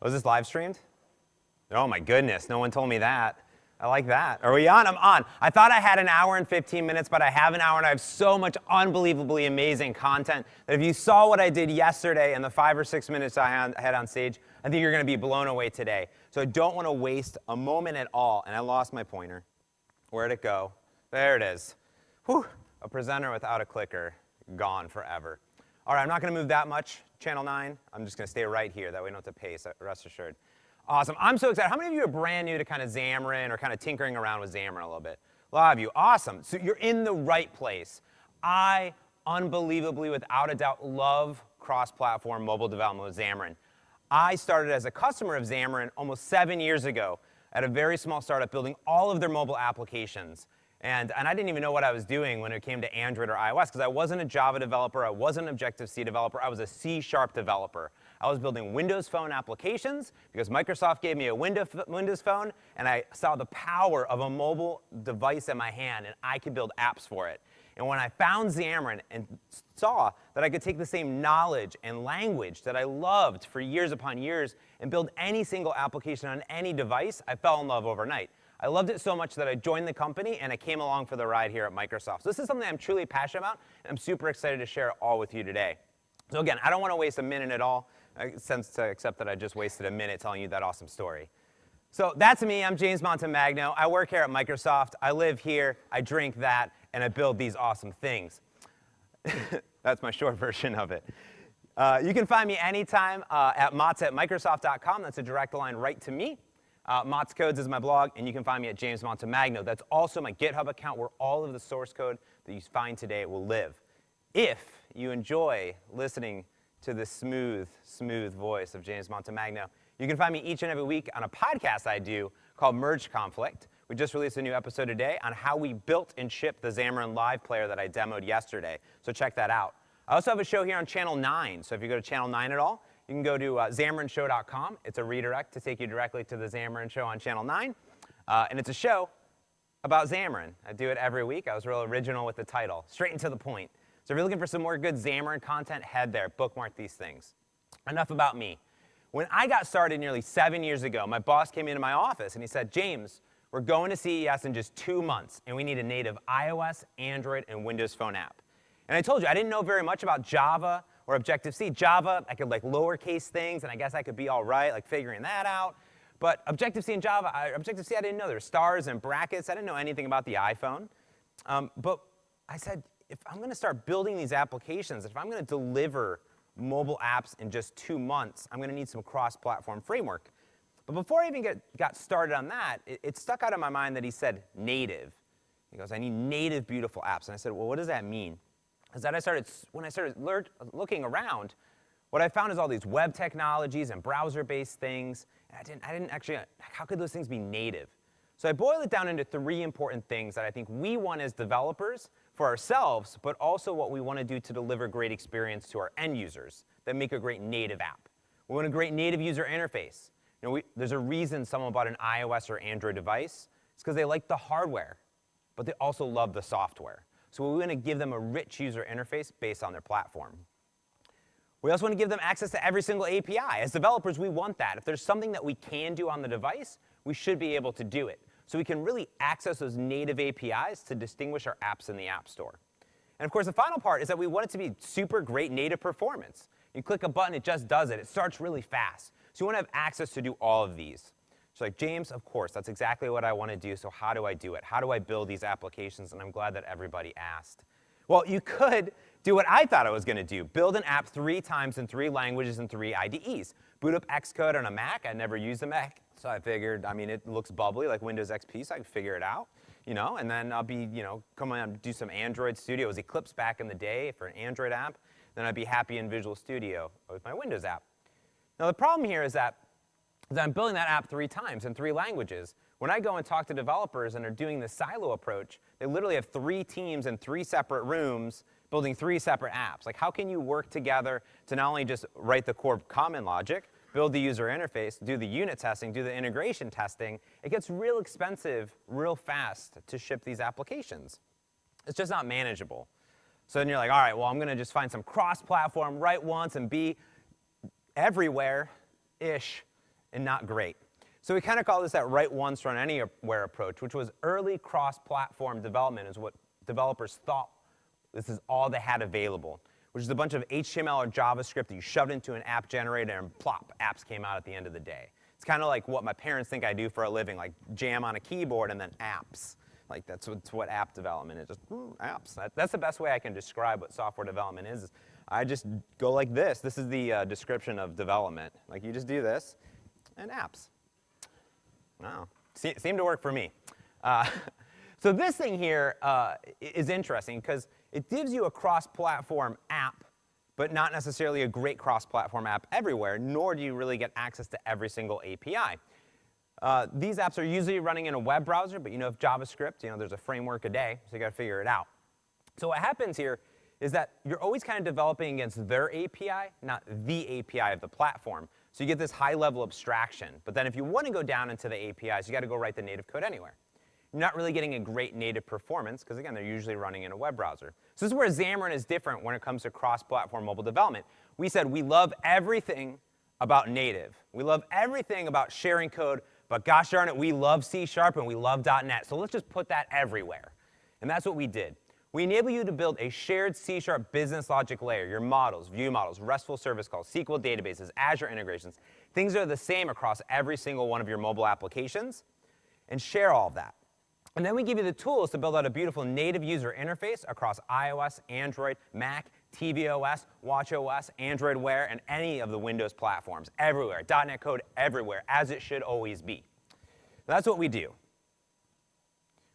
Was this live streamed? Oh my goodness, no one told me that. I like that. Are we on? I'm on. I thought I had an hour and 15 minutes, but I have an hour and I have so much unbelievably amazing content that if you saw what I did yesterday and the 5 or 6 minutes I had on stage, I think you're going to be blown away today. So I don't want to waste a moment at all. And I lost my pointer. Where'd it go? There it is. Whew. A presenter without a clicker, gone forever. All right, I'm not going to move that much, Channel 9. I'm just going to stay right here. That way we don't have to pace, rest assured. Awesome. I'm so excited. How many of you are brand new to kind of Xamarin or kind of tinkering around with Xamarin a little bit? A lot of you. Awesome. So you're in the right place. I, unbelievably, without a doubt, love cross-platform mobile development with Xamarin. I started as a customer of Xamarin almost 7 years ago at a very small startup building all of their mobile applications. And I didn't even know what I was doing when it came to Android or iOS because I wasn't a Java developer, I wasn't an Objective-C developer, I was a C# developer. I was building Windows Phone applications because Microsoft gave me a Windows Phone, and I saw the power of a mobile device in my hand, and I could build apps for it. And when I found Xamarin and saw that I could take the same knowledge and language that I loved for years upon years and build any single application on any device, I fell in love overnight. I loved it so much that I joined the company and I came along for the ride here at Microsoft. So this is something I'm truly passionate about, and I'm super excited to share it all with you today. So again, I don't want to waste a minute at all, except that I just wasted a minute telling you that awesome story. So that's me. I'm James Montemagno. I work here at Microsoft. I live here. I drink that, and I build these awesome things. That's my short version of it. You can find me anytime at motts@microsoft.com. That's a direct line right to me. Motts Codes is my blog, and you can find me at James Montemagno. That's also my GitHub account where all of the source code that you find today will live. If you enjoy listening to the smooth, smooth voice of James Montemagno, you can find me each and every week on a podcast I do called Merge Conflict. We just released a new episode today on how we built and shipped the Xamarin Live player that I demoed yesterday. So check that out. I also have a show here on Channel 9. So if you go to Channel 9 at all, you can go to xamarinshow.com. It's a redirect to take you directly to the Xamarin Show on Channel 9. And it's a show about Xamarin. I do it every week. I was real original with the title, straight and to the point. So if you're looking for some more good Xamarin content, head there. Bookmark these things. Enough about me. When I got started nearly 7 years ago, my boss came into my office and he said, James, we're going to CES in just 2 months, and we need a native iOS, Android, and Windows Phone app. And I told you, I didn't know very much about Java or Objective-C. Java, I could like lowercase things, and I guess I could be all right, like figuring that out. But Objective-C and Java, Objective-C, I didn't know. There were stars and brackets. I didn't know anything about the iPhone. But I said, if I'm going to start building these applications, if I'm going to deliver mobile apps in just 2 months, I'm going to need some cross-platform framework. But before I even got started on that, it stuck out in my mind that he said native. He goes, I need native, beautiful apps. And I said, well, what does that mean? Because when I started looking around, what I found is all these web technologies and browser-based things. And I didn't actually, how could those things be native? So I boiled it down into 3 important things that I think we want as developers for ourselves, but also what we want to do to deliver great experience to our end users that make a great native app. We want a great native user interface. You know, there's a reason someone bought an iOS or Android device. It's because they like the hardware, but they also love the software. So we want to give them a rich user interface based on their platform. We also want to give them access to every single API. As developers, we want that. If there's something that we can do on the device, we should be able to do it. So we can really access those native APIs to distinguish our apps in the App Store. And of course, the final part is that we want it to be super great native performance. You click a button, it just does it. It starts really fast. So you want to have access to do all of these. So like, James, of course, that's exactly what I want to do. So how do I do it? How do I build these applications? And I'm glad that everybody asked. Well, you could do what I thought I was going to do. Build an app 3 times in 3 languages and 3 IDEs. Boot up Xcode on a Mac. I never used a Mac. So I figured, I mean, it looks bubbly like Windows XP, so I can figure it out, you know, and then I'll be, you know, come on and do some Android Studio. It was Eclipse back in the day for an Android app. Then I'd be happy in Visual Studio with my Windows app. Now the problem here is that I'm building that app 3 times in 3 languages. When I go and talk to developers and they're doing the silo approach, they literally have 3 teams in 3 separate rooms building 3 separate apps. Like, how can you work together to not only just write the core common logic, build the user interface, do the unit testing, do the integration testing? It gets real expensive real fast to ship these applications. It's just not manageable. So then you're like, all right, well, I'm going to just find some cross-platform, write once, and be everywhere-ish. and not great. So we kind of call this that write once, run anywhere approach, which was early cross-platform development is what developers thought this is all they had available, which is a bunch of HTML or JavaScript that you shoved into an app generator and plop, apps came out at the end of the day. It's kind of like what my parents think I do for a living, like jam on a keyboard and then apps. Like that's what app development is, just apps. That's the best way I can describe what software development is. I just go like this. This is the description of development. Like you just do this and apps. Wow, seemed to work for me. So this thing here is interesting because it gives you a cross-platform app, but not necessarily a great cross-platform app everywhere, nor do you really get access to every single API. These apps are usually running in a web browser, but if JavaScript, there's a framework a day, so you got to figure it out. So what happens here is that you're always kind of developing against their API, not the API of the platform. So you get this high-level abstraction. But then if you want to go down into the APIs, you got to go write the native code anywhere. You're not really getting a great native performance, because again, they're usually running in a web browser. So this is where Xamarin is different when it comes to cross-platform mobile development. We said we love everything about native. We love everything about sharing code, but gosh darn it, we love C# and we love .NET. So let's just put that everywhere. And that's what we did. We enable you to build a shared C# business logic layer, your models, view models, RESTful service calls, SQL databases, Azure integrations. Things are the same across every single one of your mobile applications, and share all of that. And then we give you the tools to build out a beautiful native user interface across iOS, Android, Mac, tvOS, watchOS, Android Wear, and any of the Windows platforms, everywhere. .NET code everywhere, as it should always be. That's what we do.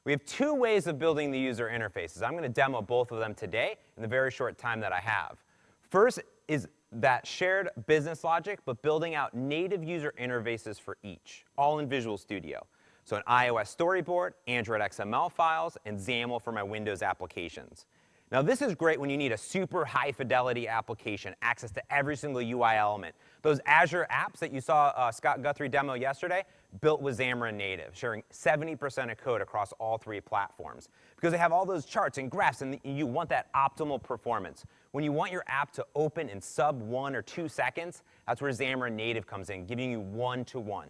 We have two ways of building the user interfaces. I'm going to demo both of them today in the very short time that I have. First is that shared business logic, but building out native user interfaces for each, all in Visual Studio. So an iOS storyboard, Android XML files, and XAML for my Windows applications. Now this is great when you need a super high fidelity application, access to every single UI element. Those Azure apps that you saw Scott Guthrie demo yesterday, built with Xamarin Native, sharing 70% of code across all three platforms. Because they have all those charts and graphs, and you want that optimal performance. When you want your app to open in sub 1 or 2 seconds, that's where Xamarin Native comes in, giving you one-to-one.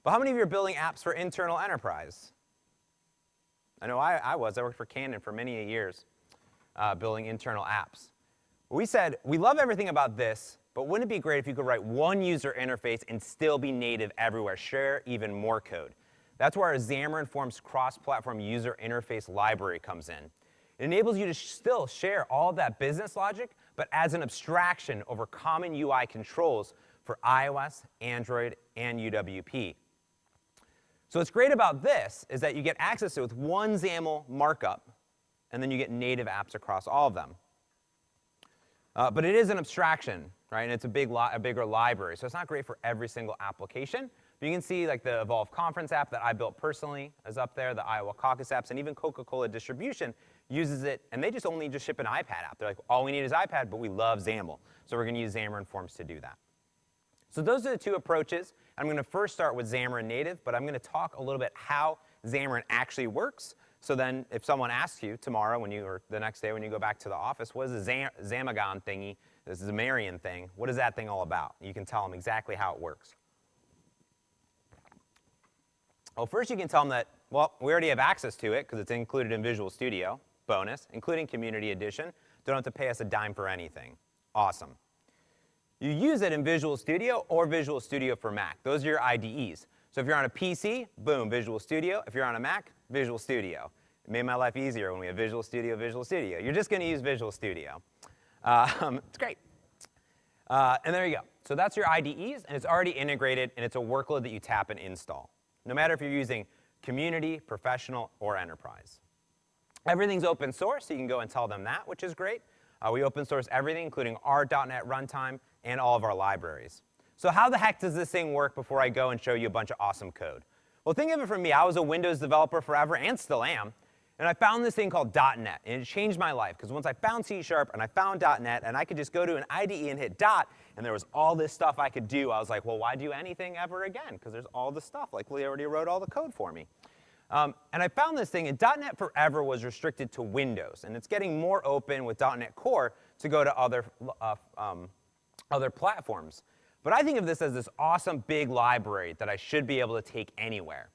But how many of you are building apps for internal enterprise? I know I was. I worked for Canon for many years building internal apps. We said, we love everything about this, but wouldn't it be great if you could write one user interface and still be native everywhere, share even more code? That's where our Xamarin Forms cross-platform user interface library comes in. It enables you to still share all of that business logic, but as an abstraction over common UI controls for iOS, Android, and UWP. So what's great about this is that you get access to it with one XAML markup, and then you get native apps across all of them. But it is an abstraction, right? And it's a bigger library. So it's not great for every single application. But you can see like the Evolve Conference app that I built personally is up there, the Iowa Caucus apps, and even Coca-Cola Distribution uses it, and they only ship an iPad app. They're like, all we need is iPad, but we love XAML. So we're going to use Xamarin Forms to do that. So those are the two approaches. I'm going to first start with Xamarin Native, but I'm going to talk a little bit how Xamarin actually works. So then if someone asks you tomorrow or the next day when you go back to the office, what is a Xamagon thingy, this Xamarin thing, what is that thing all about? You can tell them exactly how it works. Well, first you can tell them that, well, we already have access to it because it's included in Visual Studio, bonus, including Community Edition. Don't have to pay us a dime for anything. Awesome. You use it in Visual Studio or Visual Studio for Mac. Those are your IDEs. So if you're on a PC, boom, Visual Studio. If you're on a Mac, Visual Studio. It made my life easier when we have Visual Studio, Visual Studio. You're just going to use Visual Studio. It's great. And there you go. So that's your IDEs, and it's already integrated, and it's a workload that you tap and install, no matter if you're using Community, Professional, or Enterprise. Everything's open source, so you can go and tell them that, which is great. We open source everything, including our .NET runtime and all of our libraries. So how the heck does this thing work before I go and show you a bunch of awesome code? Well, think of it from me. I was a Windows developer forever, and still am. And I found this thing called .NET, and it changed my life. Because once I found C# and I found .NET, and I could just go to an IDE and hit dot, and there was all this stuff I could do, I was like, well, why do anything ever again? Because there's all this stuff. Like, Lee already wrote all the code for me. And I found this thing, and .NET Forever was restricted to Windows. And it's getting more open with .NET Core to go to other platforms. But I think of this as this awesome big library that I should be able to take anywhere.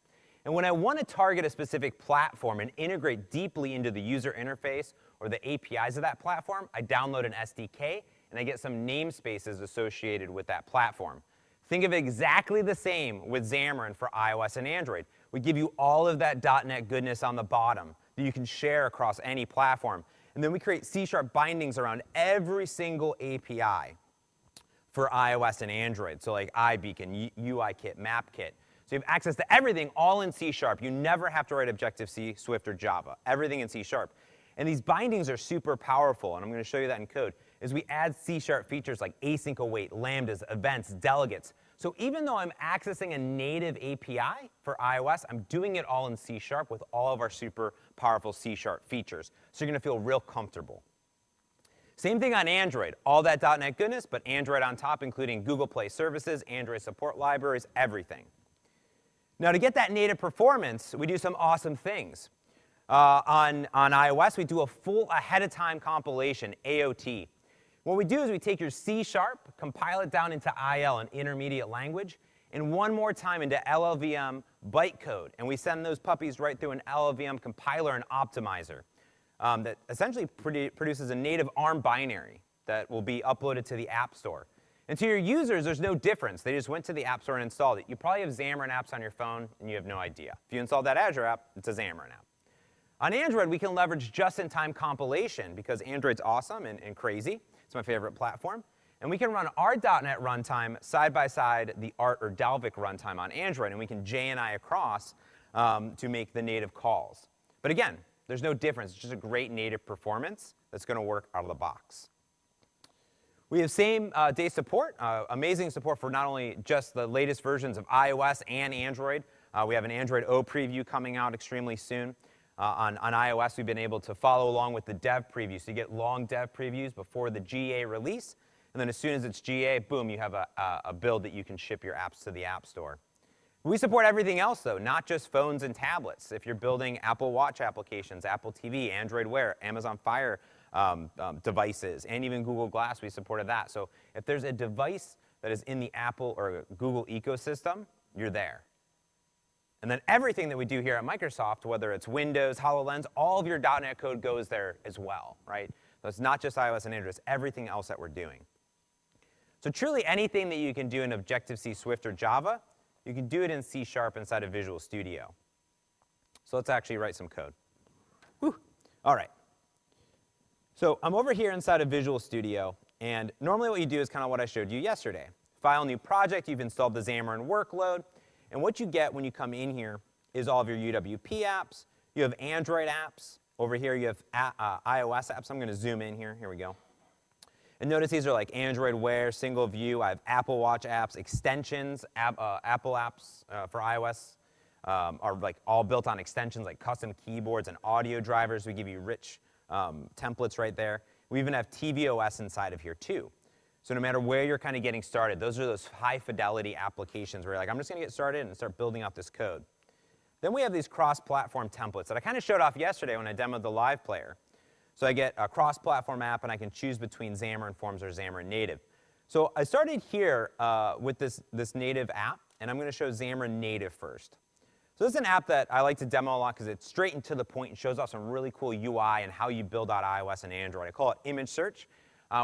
And when I want to target a specific platform and integrate deeply into the user interface or the APIs of that platform, I download an SDK and I get some namespaces associated with that platform. Think of it exactly the same with Xamarin for iOS and Android. We give you all of that .NET goodness on the bottom that you can share across any platform. And then we create C# bindings around every single API for iOS and Android. So like iBeacon, UIKit, MapKit. So you have access to everything all in C#. You never have to write Objective-C, Swift, or Java. Everything in C#. And these bindings are super powerful, and I'm going to show you that in code, is we add C# features like async await, lambdas, events, delegates. So even though I'm accessing a native API for iOS, I'm doing it all in C# with all of our super powerful C# features. So you're going to feel real comfortable. Same thing on Android. All that .NET goodness, but Android on top, including Google Play services, Android support libraries, everything. Now, to get that native performance, we do some awesome things. On iOS, we do a full ahead-of-time compilation, AOT. What we do is we take your C#, compile it down into IL, an intermediate language, and one more time into LLVM bytecode. And we send those puppies right through an LLVM compiler and optimizer that essentially produces a native ARM binary that will be uploaded to the App Store. And to your users, there's no difference. They just went to the App Store and installed it. You probably have Xamarin apps on your phone, and you have no idea. If you installed that Azure app, it's a Xamarin app. On Android, we can leverage just-in-time compilation because Android's awesome and crazy. It's my favorite platform. And we can run our .NET runtime side by side the Art or Dalvik runtime on Android, and we can JNI across to make the native calls. But again, there's no difference. It's just a great native performance that's going to work out of the box. We have same-day support, amazing support for not only just the latest versions of iOS and Android. We have an Android O preview coming out extremely soon. On iOS, we've been able to follow along with the dev preview. So you get long dev previews before the GA release. And then as soon as it's GA, boom, you have a build that you can ship your apps to the App Store. We support everything else, though, not just phones and tablets. If you're building Apple Watch applications, Apple TV, Android Wear, Amazon Fire devices, and even Google Glass, we supported that. So if there's a device that is in the Apple or Google ecosystem, you're there. And then everything that we do here at Microsoft, whether it's Windows, HoloLens, all of your .NET code goes there as well, right? So it's not just iOS and Android, it's everything else that we're doing. So truly anything that you can do in Objective-C, Swift, or Java, you can do it in C# inside of Visual Studio. So let's actually write some code. Whew. All right. So I'm over here inside of Visual Studio, and normally what you do is kind of what I showed you yesterday. File, new project, you've installed the Xamarin workload, and what you get when you come in here is all of your UWP apps. You have Android apps. Over here you have iOS apps. I'm going to zoom in here. Here we go. And notice these are like Android Wear, single view. I have Apple Watch apps, extensions, Apple apps for iOS are like all built on extensions like custom keyboards and audio drivers. We give you rich templates right there. We even have tvOS inside of here too. So no matter where you're kind of getting started, those are those high-fidelity applications where you're like, I'm just going to get started and start building out this code. Then we have these cross-platform templates that I kind of showed off yesterday when I demoed the live player. So I get a cross-platform app, and I can choose between Xamarin Forms or Xamarin Native. So I started here with this native app, and I'm going to show Xamarin Native first. So this is an app that I like to demo a lot because it's straight and to the point and shows off some really cool UI and how you build out iOS and Android. I call it Image Search.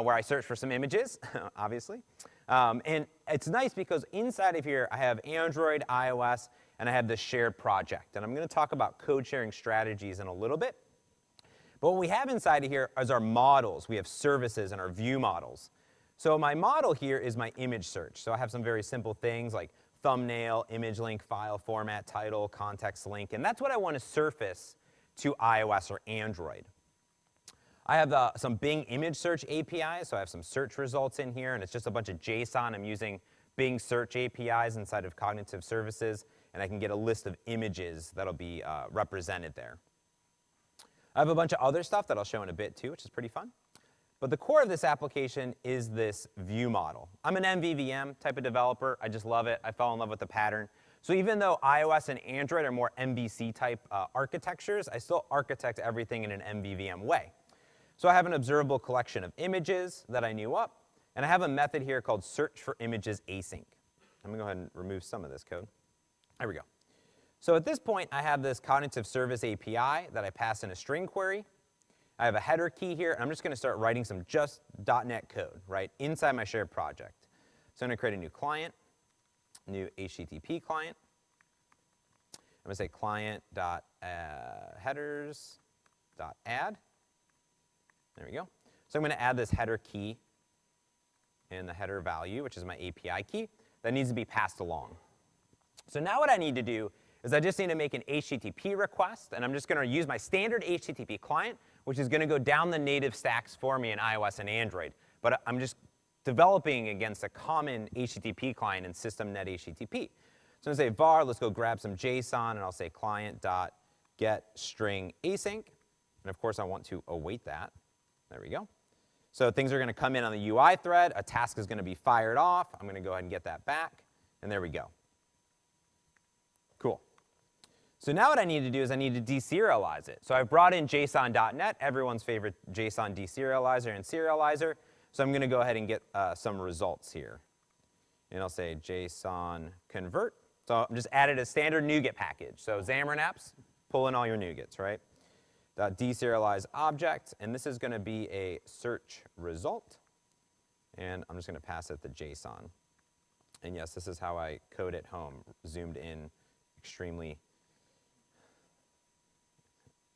Where I search for some images, obviously. And it's nice because inside of here, I have Android, iOS, and I have this shared project. And I'm going to talk about code sharing strategies in a little bit. But what we have inside of here is our models. We have services and our view models. So my model here is my image search. So I have some very simple things like thumbnail, image link, file format, title, context link. And that's what I want to surface to iOS or Android. I have some Bing image search APIs, so I have some search results in here, and it's just a bunch of JSON. I'm using Bing search APIs inside of cognitive services, and I can get a list of images that'll be represented there. I have a bunch of other stuff that I'll show in a bit too, which is pretty fun. But the core of this application is this view model. I'm an MVVM type of developer. I just love it. I fell in love with the pattern. So even though iOS and Android are more MVC type architectures, I still architect everything in an MVVM way. So I have an observable collection of images that I new up, And I have a method here called search for images async. I'm going to go ahead and remove some of this code. There we go. So at this point, I have this cognitive service API that I pass in a string query. I have a header key here, and I'm just going to start writing some just .NET code, right, inside my shared project. So I'm going to create a new client, new HTTP client. I'm going to say client.headers.add. There we go. So I'm going to add this header key and the header value, which is my API key, that needs to be passed along. So now what I need to do is I just need to make an HTTP request, and I'm just going to use my standard HTTP client, which is going to go down the native stacks for me in iOS and Android. But I'm just developing against a common HTTP client in system.net HTTP. So I'm going to say var, let's go grab some JSON, and I'll say client.getStringAsync. And of course, I want to await that. There we go. So things are going to come in on the UI thread. A task is going to be fired off. I'm going to go ahead and get that back. And there we go. Cool. So now what I need to do is I need to deserialize it. So I've brought in JSON.NET, everyone's favorite JSON deserializer and serializer. So I'm going to go ahead and get some results here. And I'll say JSON convert. So I'm just added a standard NuGet package. So Xamarin apps, pull in all your NuGets, right? Deserialize object, and this is going to be a search result. And I'm just going to pass it the JSON. And yes, this is how I code at home, zoomed in extremely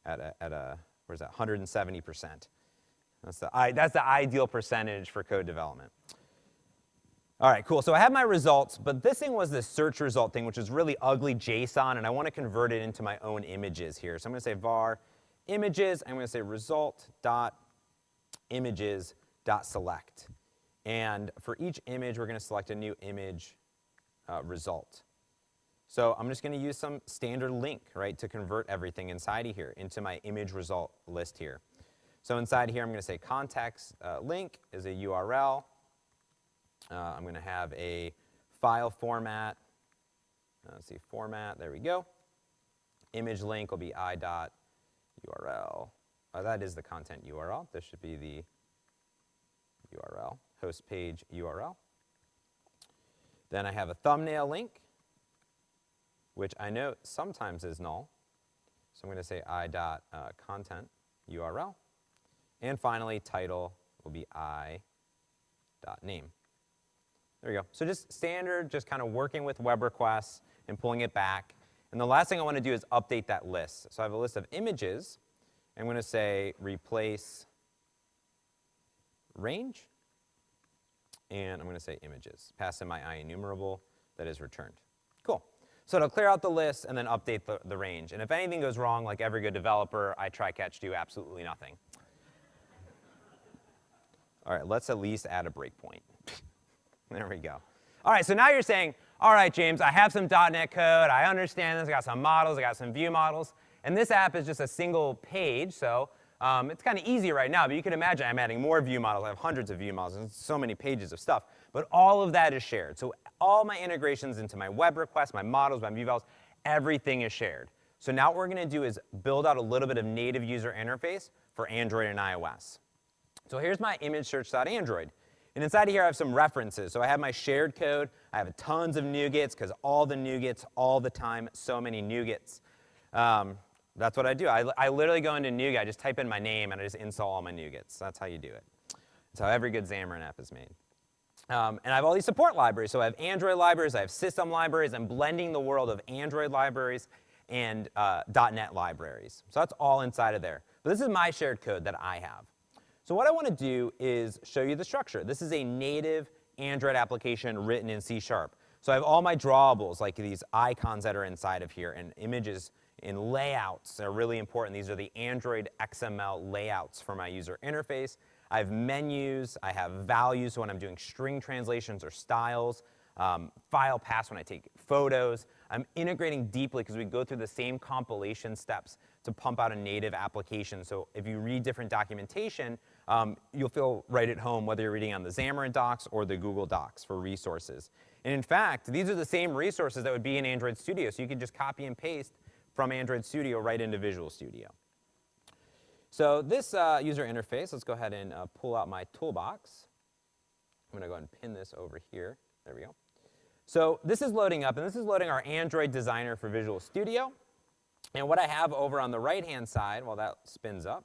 at a where's that, 170%. That's the ideal percentage for code development. All right, cool. So I have my results, but this thing was this search result thing, which is really ugly JSON, and I want to convert it into my own images here. So I'm going to say var images. I'm going to say result.images.select. And for each image, we're going to select a new image result. So I'm just going to use some standard link, right, to convert everything inside of here into my image result list here. So inside here, I'm going to say context link is a URL. I'm going to have a file format. Let's see, format. There we go. Image link will be i.url. That is the content URL. This should be the URL, host page URL. Then I have a thumbnail link, which I know sometimes is null. So I'm going to say i.content URL. And finally, title will be i.name. There we go. So just standard, just kind of working with web requests and pulling it back. And the last thing I want to do is update that list. So I have a list of images. I'm going to say replace range. And I'm going to say images. Pass in my IEnumerable that is returned. Cool. So it'll clear out the list and then update the range. And if anything goes wrong, like every good developer, I try catch do absolutely nothing. All right, let's at least add a breakpoint. There we go. All right, so now you're saying, all right, James, I have some .NET code. I understand this. I got some models. I got some view models. And this app is just a single page, so it's kind of easy right now. But you can imagine I'm adding more view models. I have hundreds of view models and so many pages of stuff. But all of that is shared. So all my integrations into my web requests, my models, my view models, everything is shared. So now what we're going to do is build out a little bit of native user interface for Android and iOS. So here's my image search.android. And inside of here, I have some references. So I have my shared code. I have tons of NuGets, because all the NuGets, all the time, so many NuGets. That's what I do. I literally go into NuGet, I just type in my name, and I just install all my NuGets. That's how you do it. That's how every good Xamarin app is made. And I have all these support libraries. So I have Android libraries, I have system libraries. I'm blending the world of Android libraries and .NET libraries. So that's all inside of there. But this is my shared code that I have. So what I want to do is show you the structure. This is a native Android application written in C#. So I have all my drawables, like these icons that are inside of here, and images and layouts are really important. These are the Android XML layouts for my user interface. I have menus. I have values when I'm doing string translations or styles. File paths when I take photos. I'm integrating deeply because we go through the same compilation steps to pump out a native application. So if you read different documentation, you'll feel right at home whether you're reading on the Xamarin Docs or the Google Docs for resources. And in fact, these are the same resources that would be in Android Studio. So you can just copy and paste from Android Studio right into Visual Studio. So this user interface, let's go ahead and pull out my toolbox. I'm going to go ahead and pin this over here. There we go. So this is loading up, and this is loading our Android designer for Visual Studio. And what I have over on the right-hand side, while that spins up,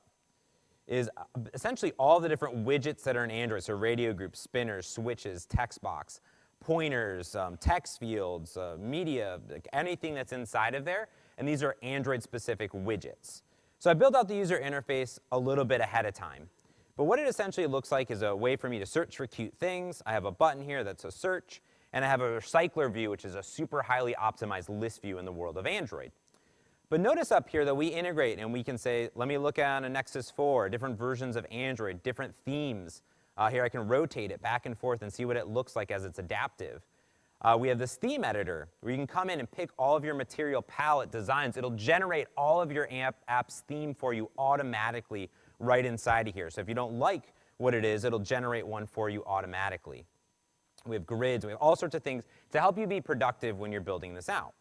is essentially all the different widgets that are in Android. So radio groups, spinners, switches, text box, pointers, text fields, media, like anything that's inside of there. And these are Android-specific widgets. So I built out the user interface a little bit ahead of time. But what it essentially looks like is a way for me to search for cute things. I have a button here that's a search. And I have a recycler view, which is a super highly optimized list view in the world of Android. But notice up here that we integrate, and we can say, let me look at a Nexus 4, different versions of Android, different themes. Here I can rotate it back and forth and see what it looks like as it's adaptive. We have this theme editor, where you can come in and pick all of your material palette designs. It'll generate all of your app's theme for you automatically right inside of here. So if you don't like what it is, it'll generate one for you automatically. We have grids. We have all sorts of things to help you be productive when you're building this out.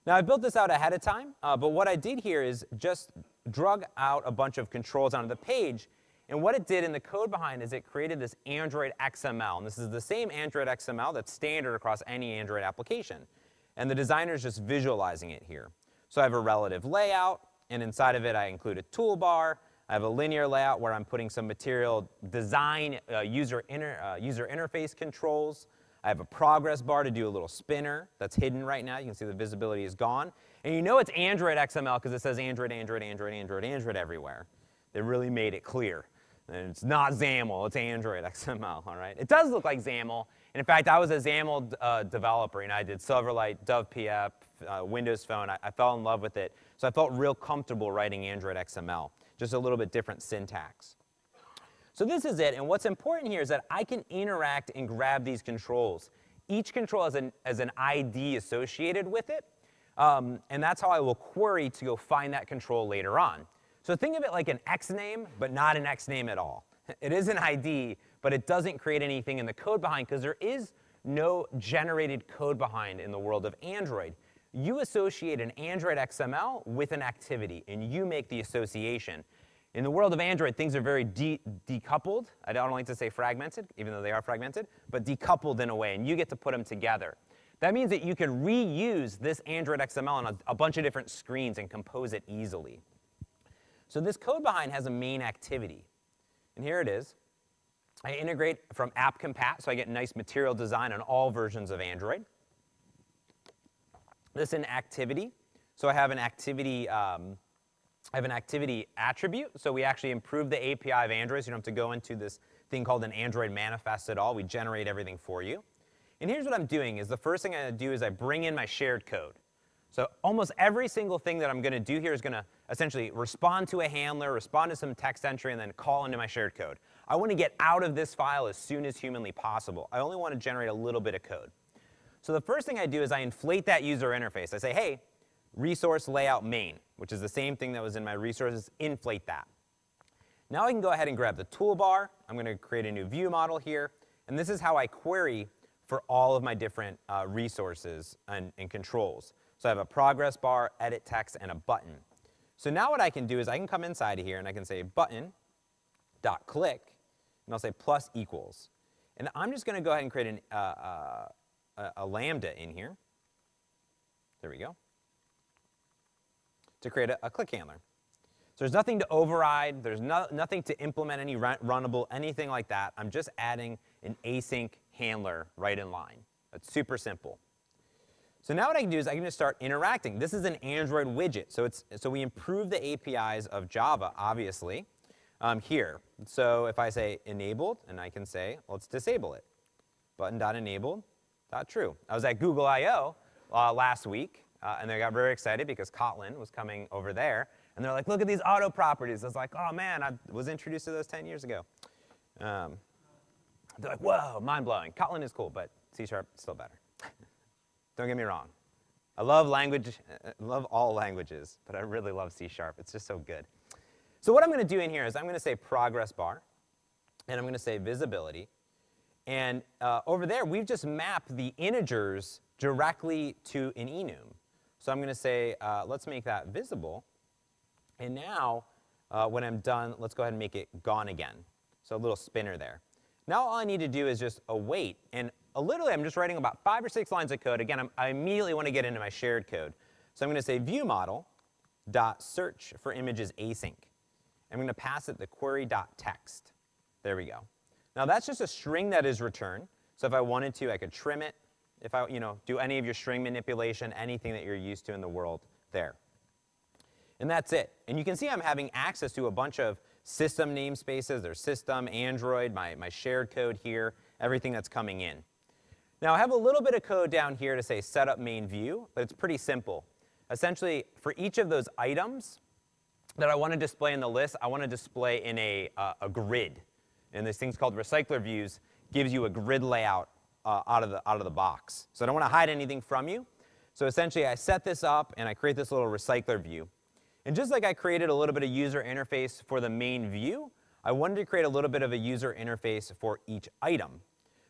Now, I built this out ahead of time, but what I did here is just drug out a bunch of controls onto the page. And what it did in the code behind is it created this Android XML. And this is the same Android XML that's standard across any Android application. And the designer is just visualizing it here. So I have a relative layout, and inside of it I include a toolbar. I have a linear layout where I'm putting some material design user interface controls. I have a progress bar to do a little spinner that's hidden right now. You can see the visibility is gone. And you know it's Android XML because it says Android, Android, Android, Android, Android everywhere. They really made it clear. And it's not XAML, it's Android XML, all right? It does look like XAML. And in fact, I was a XAML developer. I did Silverlight, DovPF, Windows Phone. I fell in love with it. So I felt real comfortable writing Android XML. Just a little bit different syntax. So this is it, and what's important here is that I can interact and grab these controls. Each control has an ID associated with it, and that's how I will query to go find that control later on. So think of it like an XName, but not an XName at all. It is an ID, but it doesn't create anything in the code behind because there is no generated code behind in the world of Android. You associate an Android XML with an activity, and you make the association. In the world of Android, things are very decoupled. I don't like to say fragmented, even though they are fragmented, but decoupled in a way, and you get to put them together. That means that you can reuse this Android XML on a bunch of different screens and compose it easily. So this code behind has a main activity, and here it is. I integrate from app compat, so I get nice material design on all versions of Android. This is an activity, so I have an activity attribute, so we actually improve the API of Android, so you don't have to go into this thing called an Android manifest at all. We generate everything for you. And here's what I'm doing is the first thing I do is I bring in my shared code. So almost every single thing that I'm going to do here is going to essentially respond to a handler, respond to some text entry, and then call into my shared code. I want to get out of this file as soon as humanly possible. I only want to generate a little bit of code. So the first thing I do is I inflate that user interface. I say, hey, resource layout main, which is the same thing that was in my resources, inflate that. Now I can go ahead and grab the toolbar. I'm going to create a new view model here. And this is how I query for all of my different resources and controls. So I have a progress bar, edit text, and a button. So now what I can do is I can come inside of here and I can say button.click, and I'll say plus equals. And I'm just going to go ahead and create a lambda in here. There we go. To create a click handler. So there's nothing to override. There's nothing to implement any runnable, anything like that. I'm just adding an async handler right in line. That's super simple. So now what I can do is I can just start interacting. This is an Android widget. So we improve the APIs of Java, obviously, here. So if I say enabled, and I can say, let's disable it. Button.enabled.true. I was at Google I/O last week. And they got very excited because Kotlin was coming over there. And they're like, look at these auto properties. I was like, oh, man, I was introduced to those 10 years ago. They're like, whoa, mind-blowing. Kotlin is cool, but C# is still better. Don't get me wrong. I love all languages, but I really love C#. It's just so good. So what I'm going to do in here is I'm going to say progress bar, and I'm going to say visibility. And over there, we've just mapped the integers directly to an enum. So I'm going to say, let's make that visible. And now, when I'm done, let's go ahead and make it gone again. So a little spinner there. Now all I need to do is just await, and literally I'm just writing about 5 or 6 lines of code. Again, I immediately want to get into my shared code. So I'm going to say viewModel.search for images async. I'm going to pass it the query.text. There we go. Now that's just a string that is returned. So if I wanted to, I could trim it. If I do any of your string manipulation, anything that you're used to in the world there. And that's it. And you can see I'm having access to a bunch of system namespaces. There's system, Android, my shared code here, everything that's coming in. Now I have a little bit of code down here to say setup main view, but it's pretty simple. Essentially, for each of those items that I want to display in the list, I want to display in a grid. And this thing's called recycler views, gives you a grid layout out of the box. So I don't want to hide anything from you. So essentially, I set this up, and I create this little recycler view. And just like I created a little bit of user interface for the main view, I wanted to create a little bit of a user interface for each item.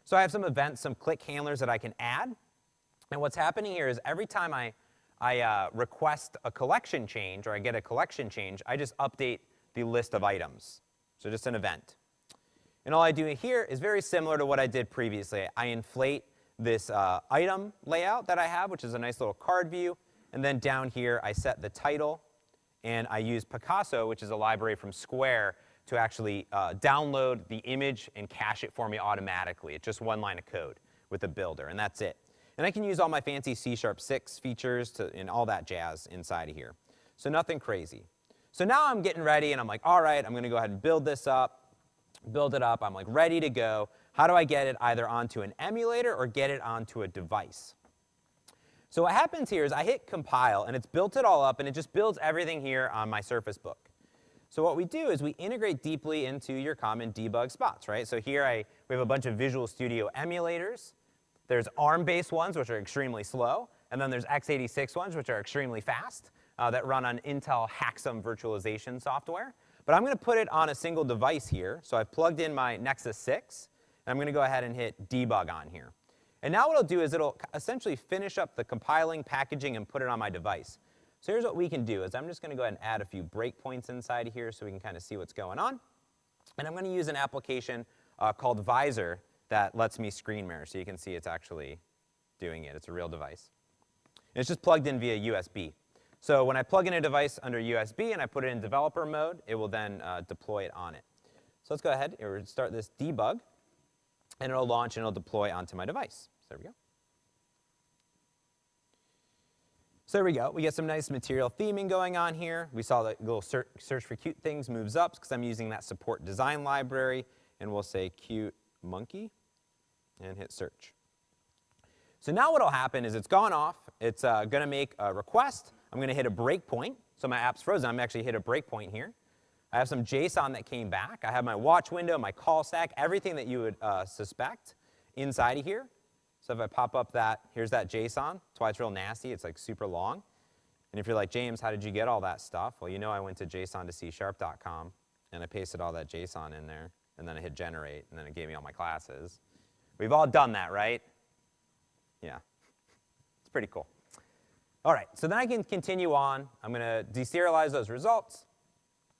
So I have some events, some click handlers that I can add. And what's happening here is every time I request a collection change, or I get a collection change, I just update the list of items. So just an event. And all I do here is very similar to what I did previously. I inflate this item layout that I have, which is a nice little card view. And then down here, I set the title. And I use Picasso, which is a library from Square, to actually download the image and cache it for me automatically. It's just one line of code with the builder, and that's it. And I can use all my fancy C#6 features and all that jazz inside of here. So nothing crazy. So now I'm getting ready, and I'm like, all right, I'm going to go ahead and build this up, build it up. I'm like ready to go. How do I get it either onto an emulator or get it onto a device? So what happens here is I hit compile, and it's built it all up, and it just builds everything here on my Surface Book. So what we do is we integrate deeply into your common debug spots, right? So here we have a bunch of Visual Studio emulators. There's ARM-based ones, which are extremely slow, and then there's x86 ones, which are extremely fast, that run on Intel Haxum virtualization software. But I'm going to put it on a single device here. So I've plugged in my Nexus 6, and I'm going to go ahead and hit debug on here. And now what it'll do is it'll essentially finish up the compiling, packaging, and put it on my device. So here's what we can do is I'm just going to go ahead and add a few breakpoints inside here so we can kind of see what's going on. And I'm going to use an application called Visor that lets me screen mirror. So you can see it's actually doing it. It's a real device. And it's just plugged in via USB. So when I plug in a device under USB and I put it in developer mode, it will then deploy it on it. So let's go ahead and start this debug. And it'll launch and it'll deploy onto my device. So there we go. So there we go. We get some nice material theming going on here. We saw the little search for cute things moves up because I'm using that support design library. And we'll say cute monkey and hit search. So now what will happen is it's gone off. It's going to make a request. I'm going to hit a breakpoint. So my app's frozen. I'm actually hit a breakpoint here. I have some JSON that came back. I have my watch window, my call stack, everything that you would suspect inside of here. So if I pop up here's that JSON. That's why it's real nasty. It's like super long. And if you're like, James, how did you get all that stuff? Well, you know I went to JSON2C#.com, and I pasted all that JSON in there, and then I hit generate, and then it gave me all my classes. We've all done that, right? Yeah. It's pretty cool. All right, so then I can continue on. I'm going to deserialize those results.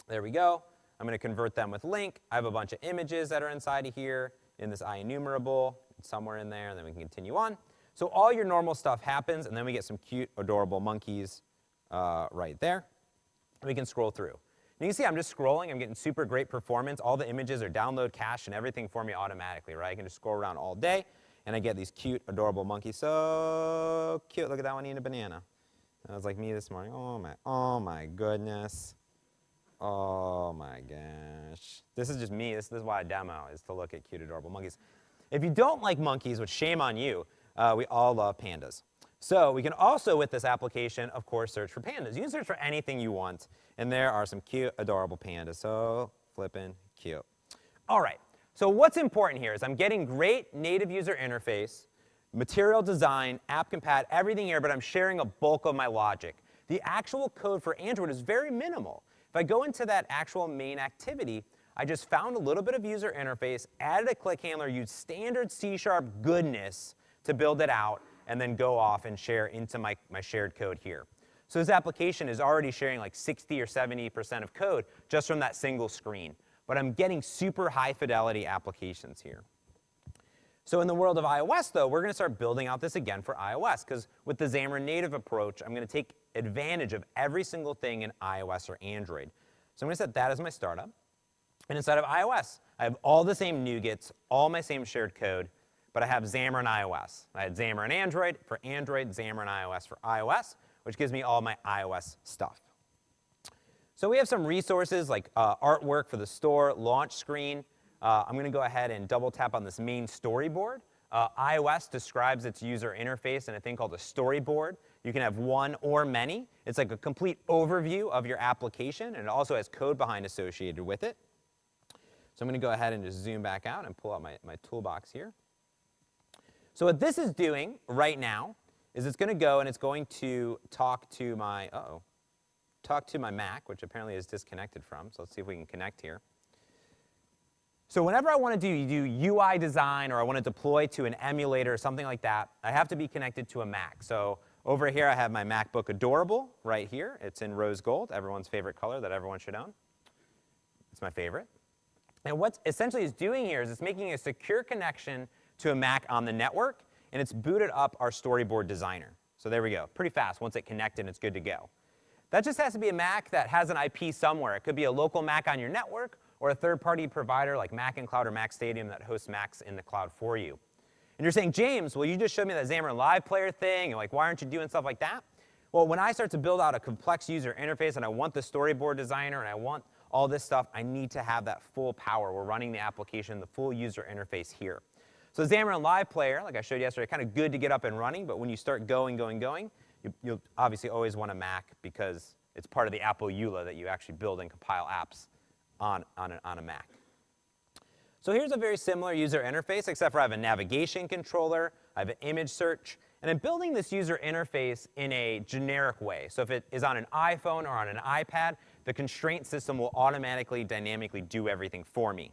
There we go. I'm going to convert them with link. I have a bunch of images that are inside of here in this IEnumerable, somewhere in there, and then we can continue on. So all your normal stuff happens, and then we get some cute, adorable monkeys right there. We can scroll through. And you can see I'm just scrolling. I'm getting super great performance. All the images are download cached and everything for me automatically, right? I can just scroll around all day, and I get these cute, adorable monkeys. So cute. Look at that one eating a banana. That was like me this morning. Oh my goodness. Oh my gosh. This is just me. This is why I demo, is to look at cute, adorable monkeys. If you don't like monkeys, which shame on you, we all love pandas. So we can also, with this application, of course, search for pandas. You can search for anything you want, and there are some cute, adorable pandas. So flippin' cute. All right. So what's important here is I'm getting great native user interface, material design, app compat, everything here, but I'm sharing a bulk of my logic. The actual code for Android is very minimal. If I go into that actual main activity, I just found a little bit of user interface, added a click handler, used standard C# goodness to build it out, and then go off and share into my shared code here. So this application is already sharing like 60 or 70% of code just from that single screen. but I'm getting super high fidelity applications here. So in the world of iOS, though, we're going to start building out this again for iOS, because with the Xamarin Native approach, I'm going to take advantage of every single thing in iOS or Android. So I'm going to set that as my startup. And inside of iOS, I have all the same NuGets, all my same shared code, but I have Xamarin iOS. I had Xamarin Android for Android, Xamarin iOS for iOS, which gives me all my iOS stuff. So we have some resources like artwork for the store, launch screen. I'm going to go ahead and double tap on this main storyboard. iOS describes its user interface in a thing called a storyboard. You can have one or many. It's like a complete overview of your application, and it also has code behind associated with it. So I'm going to go ahead and just zoom back out and pull out my toolbox here. So what this is doing right now is it's going to go and it's going to talk to my, Mac, which apparently is disconnected from. So let's see if we can connect here. So whenever I want to do UI design or I want to deploy to an emulator or something like that, I have to be connected to a Mac. So over here I have my MacBook Adorable right here. It's in rose gold, everyone's favorite color that everyone should own. It's my favorite. And what essentially it's doing here is it's making a secure connection to a Mac on the network, and it's booted up our storyboard designer. So there we go. Pretty fast. Once it connected, it's good to go. That just has to be a Mac that has an IP somewhere. It could be a local Mac on your network or a third-party provider like Mac in Cloud or Mac Stadium that hosts Macs in the cloud for you. And you're saying, James, well, you just showed me that Xamarin Live Player thing, and like, why aren't you doing stuff like that? Well, when I start to build out a complex user interface and I want the storyboard designer and I want all this stuff, I need to have that full power. We're running the application, the full user interface here. So Xamarin Live Player, like I showed you yesterday, kind of good to get up and running, but when you start going, you'll obviously always want a Mac because it's part of the Apple EULA that you actually build and compile apps on a Mac. So here's a very similar user interface, except for I have a navigation controller, I have an image search, and I'm building this user interface in a generic way. So if it is on an iPhone or on an iPad, the constraint system will automatically, dynamically do everything for me.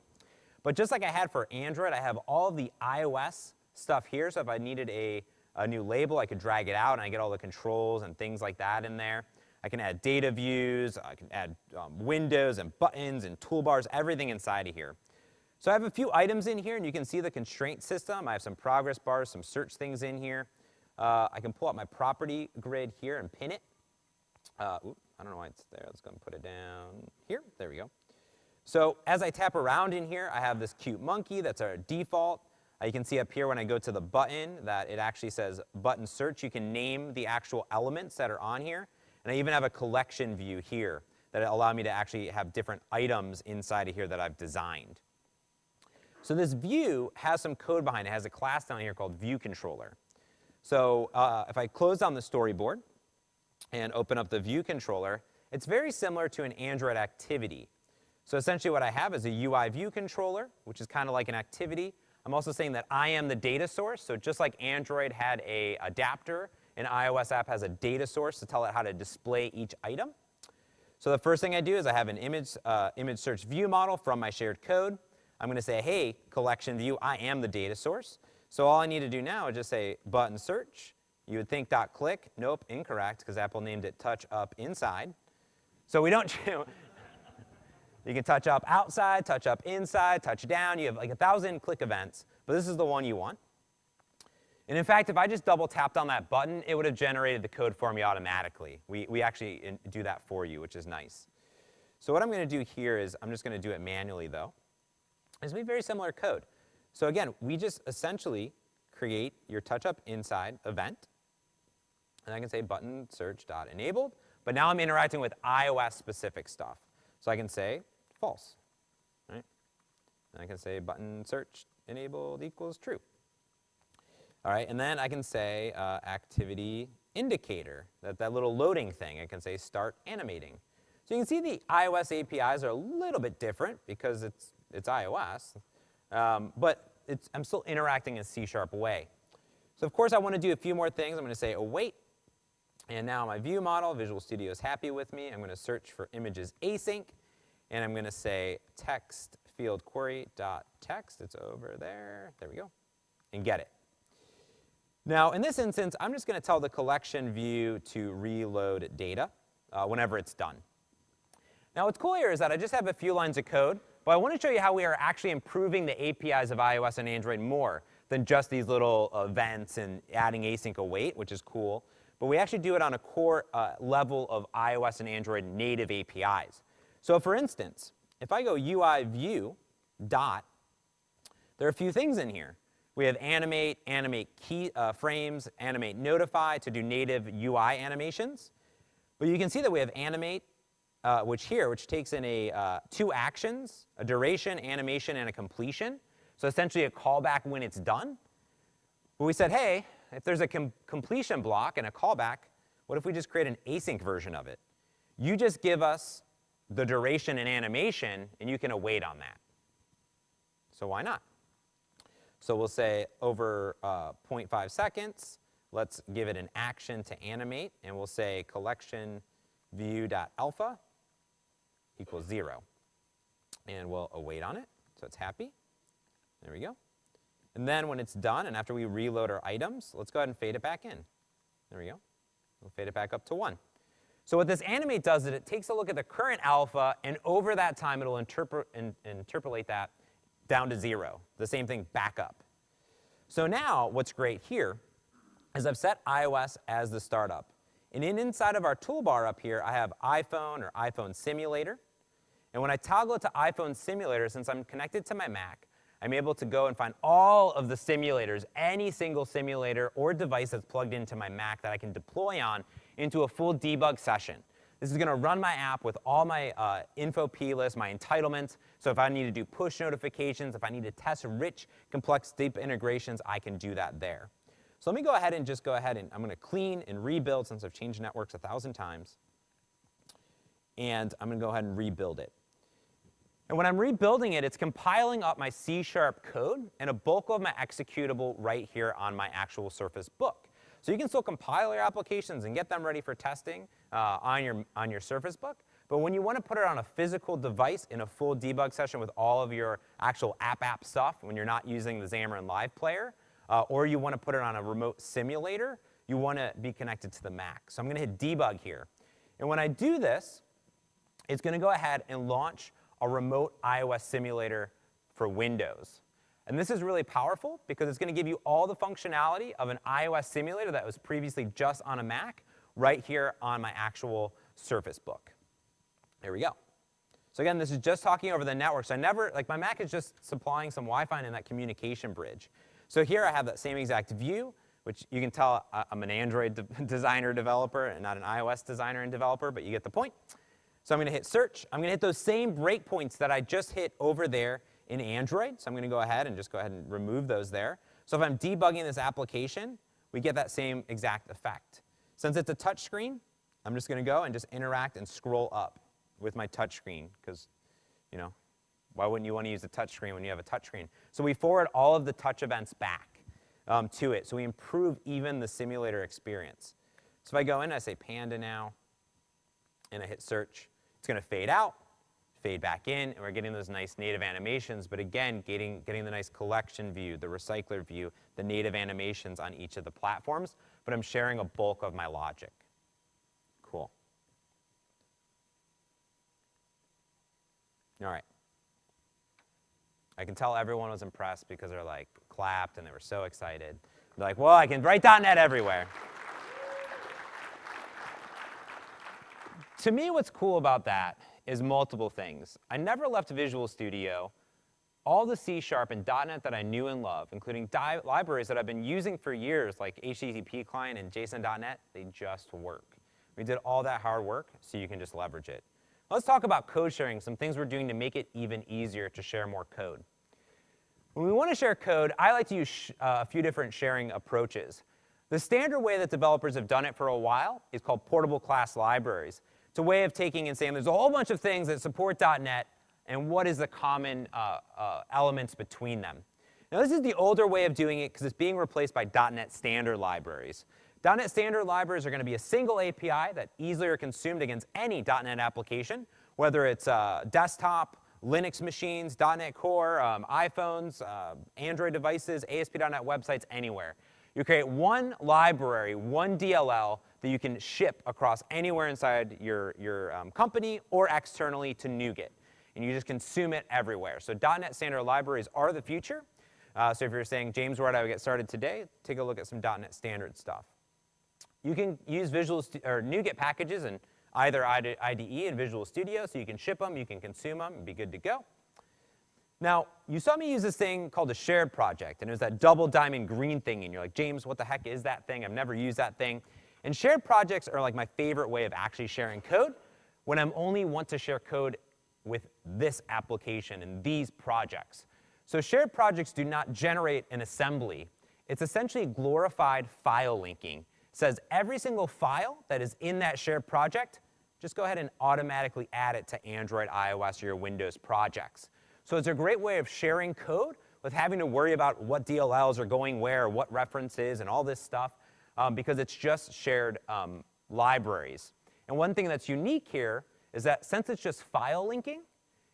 But just like I had for Android, I have all of the iOS stuff here. So if I needed a new label, I could drag it out, and I get all the controls and things like that in there. I can add data views, I can add windows and buttons and toolbars, everything inside of here. So I have a few items in here, and you can see the constraint system. I have some progress bars, some search things in here. I can pull up my property grid here and pin it. I don't know why it's there. Let's go and put it down here. There we go. So as I tap around in here, I have this cute monkey that's our default. You can see up here when I go to the button that it actually says button search. You can name the actual elements that are on here. And I even have a collection view here that allow me to actually have different items inside of here that I've designed. So this view has some code behind it. It has a class down here called ViewController. So if I close down the storyboard and open up the ViewController, it's very similar to an Android activity. So essentially what I have is a UI view controller, which is kind of like an activity. I'm also saying that I am the data source. So just like Android had an adapter, an iOS app has a data source to tell it how to display each item. So the first thing I do is I have an image search view model from my shared code. I'm going to say, hey, collection view, I am the data source. So all I need to do now is just say button search. You would think .click. Nope, incorrect, because Apple named it touch up inside. So we don't do. You can touch up outside, touch up inside, touch down. You have like 1,000 click events, but this is the one you want. And in fact, if I just double tapped on that button, it would have generated the code for me automatically. We actually do that for you, which is nice. So what I'm going to do here is I'm just going to do it manually, though. It's going to be very similar code. So again, we just essentially create your touch up inside event. And I can say button search dot enabled. But now I'm interacting with iOS specific stuff. So I can say false, right? And I can say button search enabled equals true. All right, and then I can say activity indicator, that little loading thing. I can say start animating. So you can see the iOS APIs are a little bit different because it's iOS, but I'm still interacting in a C# way. So of course I want to do a few more things. I'm going to say await, and now my view model, Visual Studio is happy with me. I'm going to search for images async, and I'm going to say text field query dot text. It's over there. There we go, and get it. Now in this instance, I'm just going to tell the collection view to reload data whenever it's done. Now what's cool here is that I just have a few lines of code, but I want to show you how we are actually improving the APIs of iOS and Android more than just these little events and adding async await, which is cool. But we actually do it on a core level of iOS and Android native APIs. So for instance, if I go UI view dot, there are a few things in here. We have animate, animate key frames, animate notify to do native UI animations. But you can see that we have animate, which takes in two actions, a duration, animation, and a completion. So essentially a callback when it's done. But we said, hey, if there's a completion block and a callback, what if we just create an async version of it? You just give us the duration and animation, and you can await on that. So why not? So we'll say over 0.5 seconds, let's give it an action to animate, and we'll say collection view.alpha equals 0. And we'll await on it, so it's happy. There we go. And then when it's done, and after we reload our items, let's go ahead and fade it back in. There we go. We'll fade it back up to 1. So what this animate does is it takes a look at the current alpha, and over that time, it'll interpolate that down to 0. The same thing back up. So now what's great here is I've set iOS as the startup. And inside of our toolbar up here, I have iPhone or iPhone Simulator. And when I toggle it to iPhone Simulator, since I'm connected to my Mac, I'm able to go and find all of the simulators, any single simulator or device that's plugged into my Mac that I can deploy on into a full debug session. This is going to run my app with all my info plist, my entitlements. So if I need to do push notifications, if I need to test rich, complex, deep integrations, I can do that there. So let me go ahead and I'm going to clean and rebuild since I've changed networks 1,000 times. And I'm going to go ahead and rebuild it. And when I'm rebuilding it, it's compiling up my C# code and a bulk of my executable right here on my actual Surface Book. So you can still compile your applications and get them ready for testing on your Surface Book. But when you want to put it on a physical device in a full debug session with all of your actual app stuff, when you're not using the Xamarin Live Player, or you want to put it on a remote simulator, you want to be connected to the Mac. So I'm going to hit debug here. And when I do this, it's going to go ahead and launch a remote iOS simulator for Windows. And this is really powerful because it's going to give you all the functionality of an iOS simulator that was previously just on a Mac right here on my actual Surface Book. There we go. So again, this is just talking over the network. So my Mac is just supplying some Wi-Fi and that communication bridge. So here I have that same exact view, which you can tell I'm an Android designer developer and not an iOS designer and developer, but you get the point. So I'm going to hit search. I'm going to hit those same breakpoints that I just hit over there in Android. So I'm going to go ahead and remove those there. So if I'm debugging this application, we get that same exact effect. Since it's a touch screen, I'm just going to go and just interact and scroll up with my touch screen because, why wouldn't you want to use a touch screen when you have a touch screen? So we forward all of the touch events back to it. So we improve even the simulator experience. So if I go in, I say Panda now, and I hit search, it's going to fade out, fade back in, and we're getting those nice native animations. But again, getting the nice collection view, the recycler view, the native animations on each of the platforms. But I'm sharing a bulk of my logic. Cool. All right. I can tell everyone was impressed because they're like clapped and they were so excited. They're like, well, I can write .NET everywhere. To me, what's cool about that is multiple things. I never left Visual Studio. All the C# and .NET that I knew and loved, including libraries that I've been using for years, like HTTP client and JSON.NET, they just work. We did all that hard work so you can just leverage it. Let's talk about code sharing, some things we're doing to make it even easier to share more code. When we want to share code, I like to use a few different sharing approaches. The standard way that developers have done it for a while is called portable class libraries. It's a way of taking and saying there's a whole bunch of things that support .NET, and what is the common elements between them. Now, this is the older way of doing it because it's being replaced by .NET standard libraries. .NET standard libraries are going to be a single API that easily are consumed against any .NET application, whether it's desktop, Linux machines, .NET Core, iPhones, Android devices, ASP.NET websites, anywhere. You create one library, one DLL that you can ship across anywhere inside your company or externally to NuGet. and you just consume it everywhere. So .NET Standard libraries are the future. So if you're saying, James, where do I get started today? Take a look at some .NET Standard stuff. You can use NuGet packages in either IDE and Visual Studio, so you can ship them, you can consume them, and be good to go. Now, you saw me use this thing called a shared project, and it was that double diamond green thing, and you're like, James, what the heck is that thing? I've never used that thing. And shared projects are like my favorite way of actually sharing code when I only want to share code with this application and these projects. So shared projects do not generate an assembly. It's essentially glorified file linking. It says every single file that is in that shared project, just go ahead and automatically add it to Android, iOS, or your Windows projects. So it's a great way of sharing code with having to worry about what DLLs are going where, what references, and all this stuff, because it's just shared libraries. And one thing that's unique here is that since it's just file linking,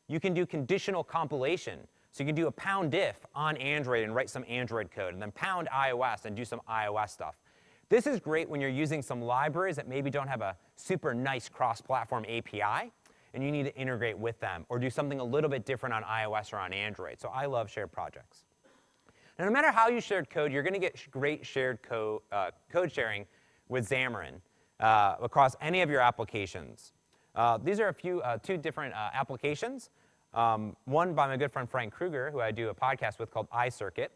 you can do conditional compilation. So you can do a #if on Android and write some Android code, and then #iOS and do some iOS stuff. This is great when you're using some libraries that maybe don't have a super nice cross-platform API, and you need to integrate with them, or do something a little bit different on iOS or on Android. So I love shared projects. Now, no matter how you shared code, you're going to get great shared code sharing with Xamarin across any of your applications. These are two different applications. One by my good friend Frank Kruger, who I do a podcast with called iCircuit.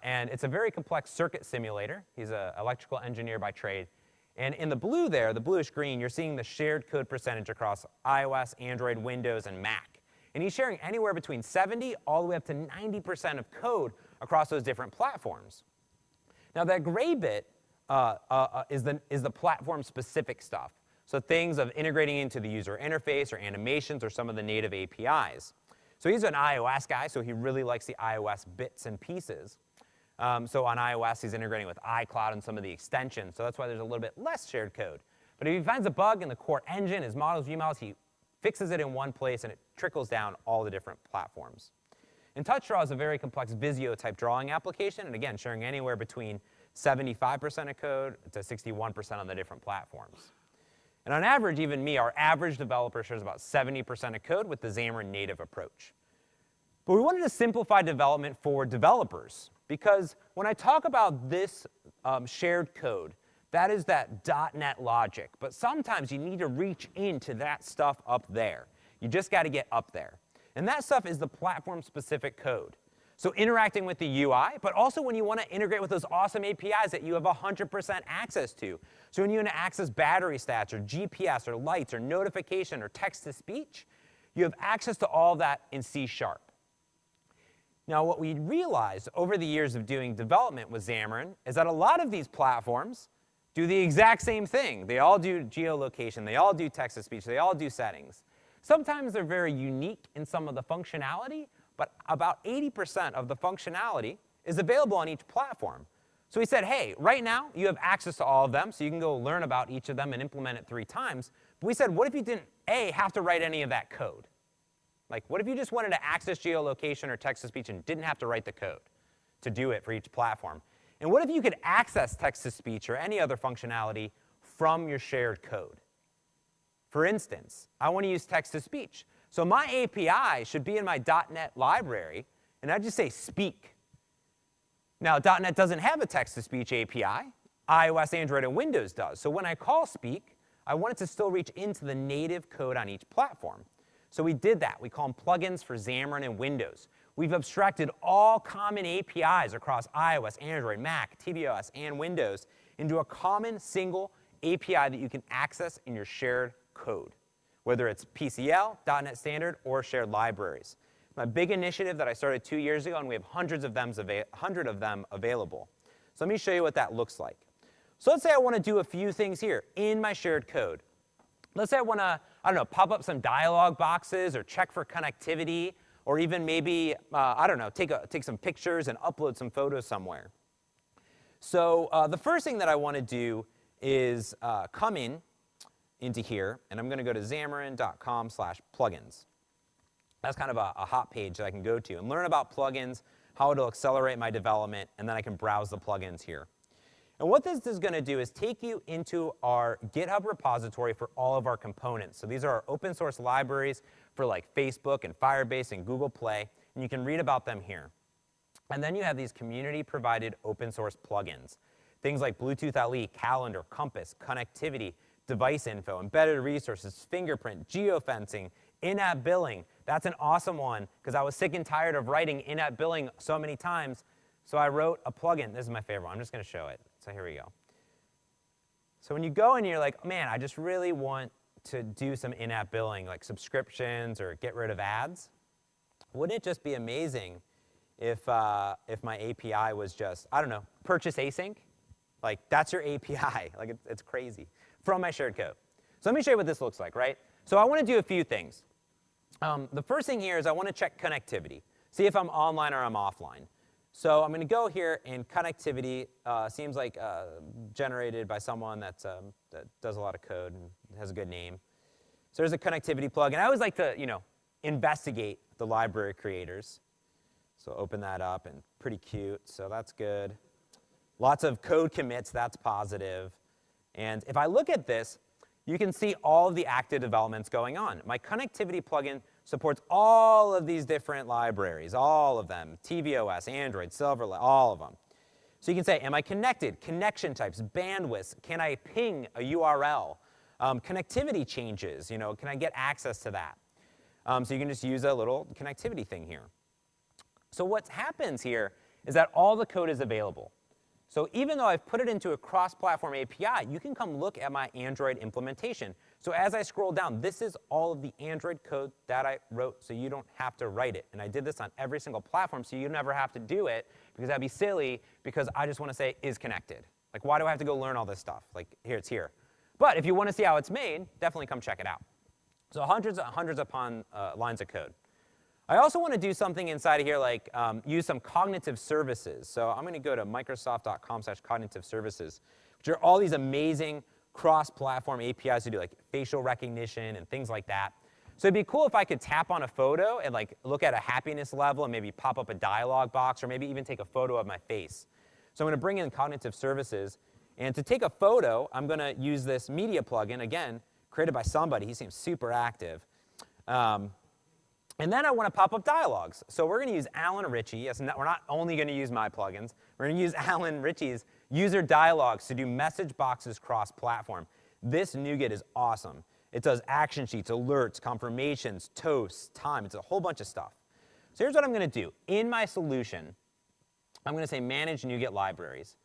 And it's a very complex circuit simulator. He's an electrical engineer by trade. And in the blue there, the bluish green, you're seeing the shared code percentage across iOS, Android, Windows, and Mac. And he's sharing anywhere between 70 all the way up to 90% of code across those different platforms. Now that gray bit is the platform-specific stuff. So things of integrating into the user interface or animations or some of the native APIs. So he's an iOS guy, so he really likes the iOS bits and pieces. So on iOS, he's integrating with iCloud and some of the extensions, so that's why there's a little bit less shared code. But if he finds a bug in the core engine, his models, view models, he fixes it in one place, and it trickles down all the different platforms. And TouchDraw is a very complex Visio-type drawing application, and again, sharing anywhere between 75% of code to 61% on the different platforms. And on average, even me, our average developer shares about 70% of code with the Xamarin native approach. But we wanted to simplify development for developers, because when I talk about this shared code, that is that .NET logic. But sometimes you need to reach into that stuff up there. You just got to get up there. And that stuff is the platform-specific code. So interacting with the UI, but also when you want to integrate with those awesome APIs that you have 100% access to. So when you want to access battery stats or GPS or lights or notification or text-to-speech, you have access to all that in C#. Now, what we realized over the years of doing development with Xamarin is that a lot of these platforms do the exact same thing. They all do geolocation. They all do text-to-speech. They all do settings. Sometimes they're very unique in some of the functionality, but about 80% of the functionality is available on each platform. So we said, hey, right now you have access to all of them, so you can go learn about each of them and implement it 3 times. But we said, what if you didn't, A, have to write any of that code? Like, what if you just wanted to access geolocation or text-to-speech and didn't have to write the code to do it for each platform? And what if you could access text-to-speech or any other functionality from your shared code? For instance, I want to use text-to-speech. So my API should be in my .NET library, and I just say speak. Now, .NET doesn't have a text-to-speech API. iOS, Android, and Windows does. So when I call speak, I want it to still reach into the native code on each platform. So we did that. We call them plugins for Xamarin and Windows. We've abstracted all common APIs across iOS, Android, Mac, tvOS, and Windows into a common single API that you can access in your shared code, whether it's PCL, .NET Standard, or shared libraries. My big initiative that I started 2 years ago, and we have hundred of them available. So let me show you what that looks like. So let's say I want to do a few things here in my shared code. Let's say I want to, I don't know, pop up some dialog boxes or check for connectivity, or even maybe, I don't know, take some pictures and upload some photos somewhere. So the first thing that I want to do is come into here, and I'm going to go to xamarin.com/plugins. That's kind of a hot page that I can go to and learn about plugins, how it'll accelerate my development, and then I can browse the plugins here. And what this is going to do is take you into our GitHub repository for all of our components. So these are our open source libraries for like Facebook and Firebase and Google Play, and you can read about them here. And then you have these community-provided open source plugins. Things like Bluetooth LE, Calendar, Compass, Connectivity, Device Info, Embedded Resources, Fingerprint, Geofencing, In-App Billing. That's an awesome one, because I was sick and tired of writing in-app billing so many times. So I wrote a plugin. This is my favorite one. I'm just going to show it. So here we go. So when you go and you're like, man, I just really want to do some in-app billing, like subscriptions or get rid of ads, wouldn't it just be amazing if my API was just, I don't know, purchase async? Like, that's your API. Like, it's crazy. From my shared code. So let me show you what this looks like, right? So I want to do a few things. The first thing here is I want to check connectivity. See if I'm online or I'm offline. So I'm going to go here, and connectivity seems like generated by someone that does a lot of code and has a good name. So there's a connectivity plugin. I always like to, investigate the library creators. So open that up, and pretty cute. So that's good. Lots of code commits. That's positive. And if I look at this, you can see all of the active developments going on. My connectivity plugin supports all of these different libraries, all of them, tvOS, Android, Silverlight, all of them. So you can say, am I connected? Connection types, bandwidths, can I ping a URL? Connectivity changes, can I get access to that? So you can just use a little connectivity thing here. So what happens here is that all the code is available. So even though I've put it into a cross-platform API, you can come look at my Android implementation. So as I scroll down, this is all of the Android code that I wrote, so you don't have to write it. And I did this on every single platform, so you never have to do it, because that'd be silly, because I just want to say is connected. Like, why do I have to go learn all this stuff? Like, here, it's here. But if you want to see how it's made, definitely come check it out. So hundreds upon lines of code. I also want to do something inside of here, like use some cognitive services. So I'm going to go to microsoft.com/cognitive services, which are all these amazing cross-platform APIs to do like facial recognition and things like that. So it'd be cool if I could tap on a photo and like look at a happiness level and maybe pop up a dialog box, or maybe even take a photo of my face. So I'm going to bring in cognitive services. And to take a photo, I'm going to use this media plugin, again, created by somebody. He seems super active. And then I want to pop up dialogues. So we're going to use Alan Ritchie. Yes, we're not only going to use my plugins. We're going to use Alan Ritchie's user dialogues to do message boxes cross-platform. This NuGet is awesome. It does action sheets, alerts, confirmations, toasts, time. It's a whole bunch of stuff. So here's what I'm going to do. In my solution, I'm going to say manage NuGet libraries.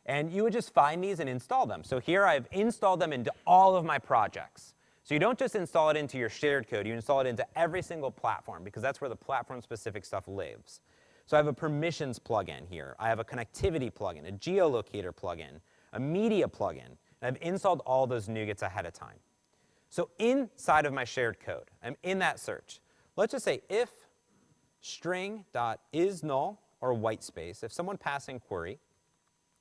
And you would just find these and install them. So here I've installed them into all of my projects. So you don't just install it into your shared code, you install it into every single platform, because that's where the platform-specific stuff lives. So I have a permissions plugin here. I have a connectivity plugin, a geolocator plugin, a media plugin. And I've installed all those NuGets ahead of time. So inside of my shared code, I'm in that search. Let's just say if string.isNull or white space, if someone passing query,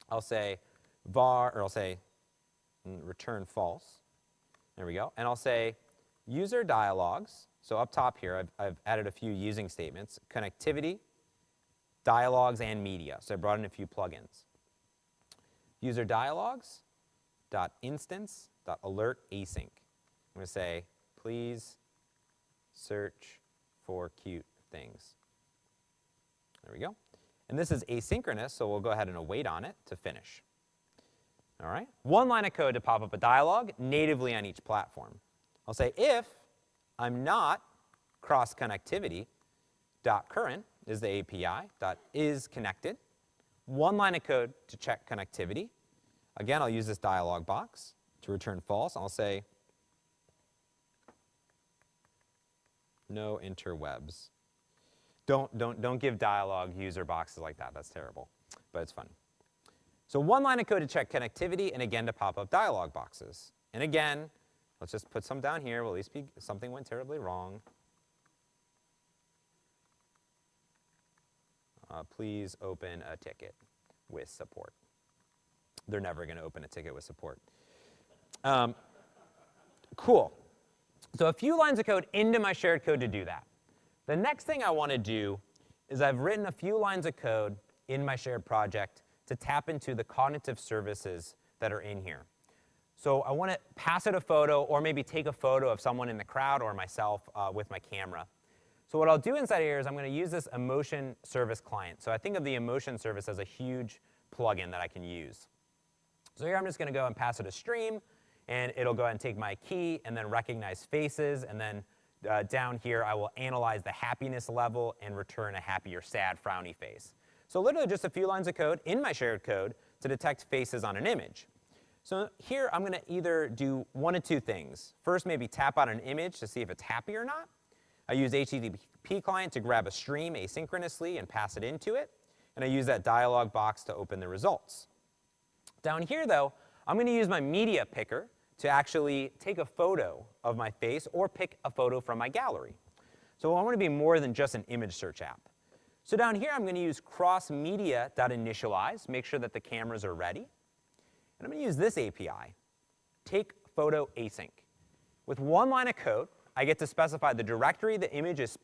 I'll say var, or I'll say return false. There we go. And I'll say user dialogues. So up top here, I've added a few using statements, connectivity, dialogues, and media. So I brought in a few plugins. User dialogues dot instance dot alert async. I'm going to say, please search for cute things. There we go. And this is asynchronous, so we'll go ahead and await on it to finish. All right, one line of code to pop up a dialog natively on each platform. I'll say if I'm not cross connectivity dot current is the API dot is connected. One line of code to check connectivity. Again, I'll use this dialog box to return false. I'll say no interwebs. Don't give dialog user boxes like that. That's terrible, but it's fun. So one line of code to check connectivity, and again to pop up dialog boxes. And again, let's just put some down here. Will at least be something went terribly wrong. Please open a ticket with support. They're never going to open a ticket with support. Cool. So a few lines of code into my shared code to do that. The next thing I want to do is I've written a few lines of code in my shared project to tap into the cognitive services that are in here. So I want to pass it a photo or maybe take a photo of someone in the crowd or myself with my camera. So what I'll do inside here is I'm going to use this emotion service client. So I think of the emotion service as a huge plugin that I can use. So here I'm just going to go and pass it a stream, and it'll go ahead and take my key and then recognize faces, and then down here I will analyze the happiness level and return a happy or sad frowny face. So literally just a few lines of code in my shared code to detect faces on an image. So here I'm going to either do one of two things. First, maybe tap on an image to see if it's happy or not. I use HTTP client to grab a stream asynchronously and pass it into it. And I use that dialog box to open the results. Down here, though, I'm going to use my media picker to actually take a photo of my face or pick a photo from my gallery. So I want to be more than just an image search app. So down here, I'm going to use crossmedia.initialize, make sure that the cameras are ready. And I'm going to use this API, take photo async. With one line of code, I get to specify the directory the image is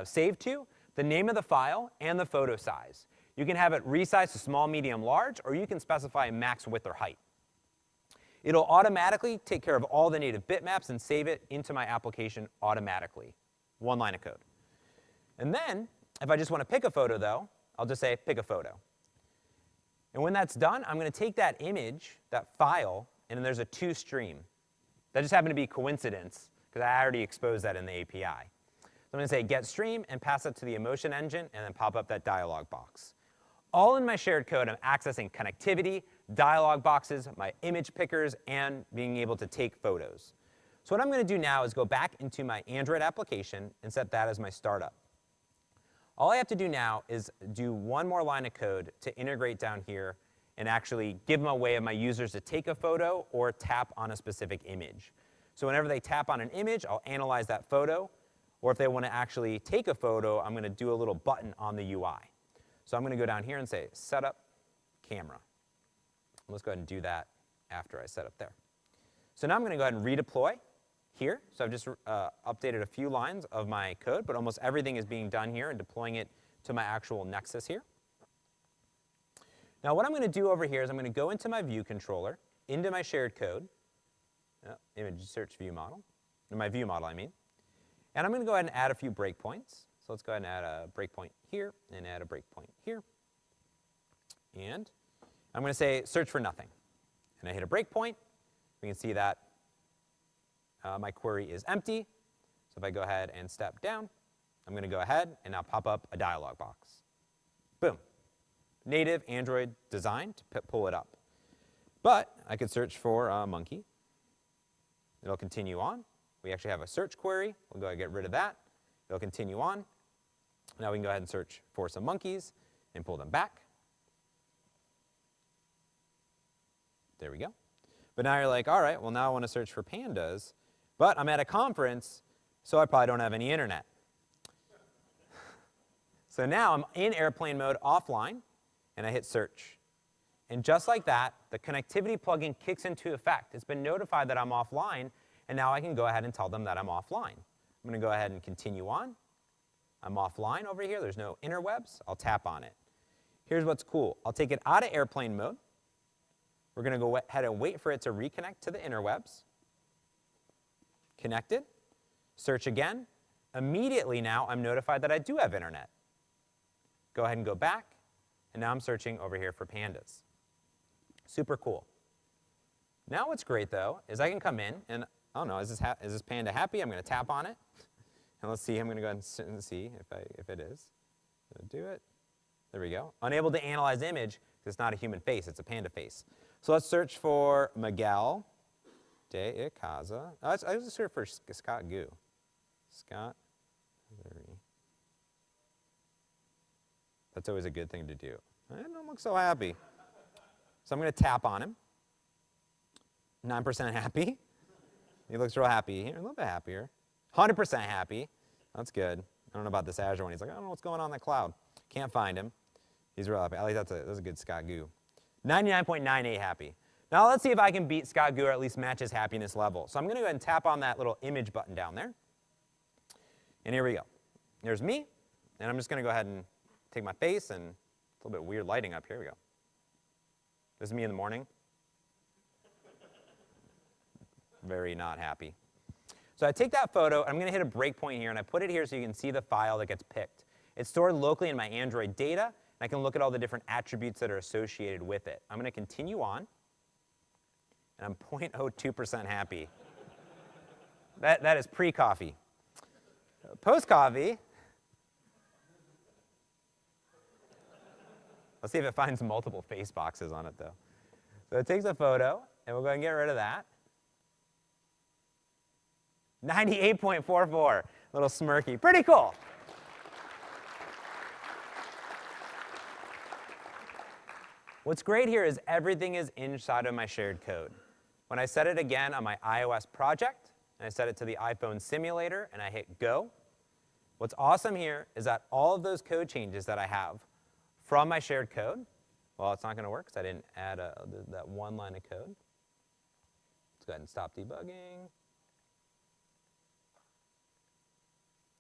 saved to, the name of the file, and the photo size. You can have it resized to small, medium, large, or you can specify max width or height. It'll automatically take care of all the native bitmaps and save it into my application automatically. One line of code. And then, if I just want to pick a photo, though, I'll just say pick a photo. And when that's done, I'm going to take that image, that file, and then there's a toStream. That just happened to be coincidence, because I already exposed that in the API. So I'm going to say get stream and pass it to the emotion engine and then pop up that dialog box. All in my shared code, I'm accessing connectivity, dialog boxes, my image pickers, and being able to take photos. So what I'm going to do now is go back into my Android application and set that as my startup. All I have to do now is do one more line of code to integrate down here and actually give them a way of my users to take a photo or tap on a specific image. So whenever they tap on an image, I'll analyze that photo. Or if they want to actually take a photo, I'm going to do a little button on the UI. So I'm going to go down here and say Setup Camera. Let's go ahead and do that after I set up there. So now I'm going to go ahead and redeploy here. So I've just updated a few lines of my code, but almost everything is being done here and deploying it to my actual Nexus here. Now what I'm going to do over here is I'm going to go into my view controller, into my shared code, image search view model, or my view model, I mean. And I'm going to go ahead and add a few breakpoints. So let's go ahead and add a breakpoint here and add a breakpoint here. And I'm going to say search for nothing. And I hit a breakpoint. We can see that my query is empty. So if I go ahead and step down, I'm going to go ahead and now pop up a dialog box. Boom. Native Android design to pull it up. But I could search for a monkey. It'll continue on. We actually have a search query. We'll go ahead and get rid of that. It'll continue on. Now we can go ahead and search for some monkeys and pull them back. There we go. But now you're like, all right, well now I want to search for pandas, but I'm at a conference, so I probably don't have any internet. So now I'm in airplane mode offline, and I hit search. And just like that, the connectivity plugin kicks into effect. It's been notified that I'm offline, and now I can go ahead and tell them that I'm offline. I'm going to go ahead and continue on. I'm offline over here. There's no interwebs. I'll tap on it. Here's what's cool. I'll take it out of airplane mode. We're going to go ahead and wait for it to reconnect to the interwebs. Connected. Search again. Immediately now, I'm notified that I do have internet. Go ahead and go back. And now I'm searching over here for pandas. Super cool. Now what's great, though, is I can come in and, oh no, is this panda happy? I'm going to tap on it. And let's see. I'm going to go ahead and see if it is. I'm going to do it. There we go. Unable to analyze image because it's not a human face. It's a panda face. So let's search for Miguel de Icaza. I just search for Scott Goo. Scott. That's always a good thing to do. I don't look so happy. So I'm going to tap on him. 9% happy. He looks real happy here. A little bit happier. 100% happy. That's good. I don't know about this Azure one. He's like, I don't know what's going on in that cloud. Can't find him. He's real happy. I think that's a good Scott Goo. 99.98 happy. Now let's see if I can beat Scott Goo or at least match his happiness level. So I'm going to go ahead and tap on that little image button down there. And here we go. There's me. And I'm just going to go ahead and take my face, and it's a little bit weird lighting up. Here we go. This is me in the morning. Very not happy. So I take that photo, I'm going to hit a breakpoint here, and I put it here so you can see the file that gets picked. It's stored locally in my Android data, and I can look at all the different attributes that are associated with it. I'm going to continue on, and I'm 0.02% happy. That is pre-coffee. Post-coffee, let's see if it finds multiple face boxes on it, though. So it takes a photo, and we'll go ahead and get rid of that. 98.44, little smirky. Pretty cool. What's great here is everything is inside of my shared code. When I set it again on my iOS project, and I set it to the iPhone simulator, and I hit go, what's awesome here is that all of those code changes that I have from my shared code, well, it's not going to work because I didn't add that one line of code. Let's go ahead and stop debugging.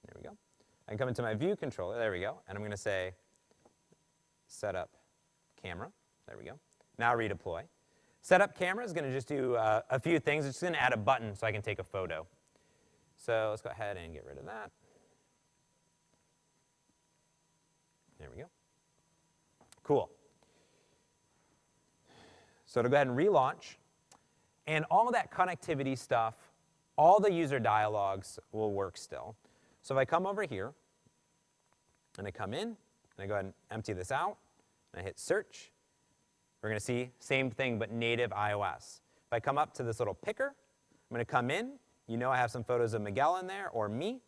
There we go. I can come into my view controller. There we go. And I'm going to say set up camera. There we go. Now redeploy. Setup camera is going to just do a few things. It's just going to add a button so I can take a photo. So let's go ahead and get rid of that. There we go. Cool. So to go ahead and relaunch, and all that connectivity stuff, all the user dialogues will work still. So if I come over here, and I come in, and I go ahead and empty this out, and I hit search, we're going to see same thing but native iOS. If I come up to this little picker, I'm going to come in. You know I have some photos of Miguel in there, or me. I'm going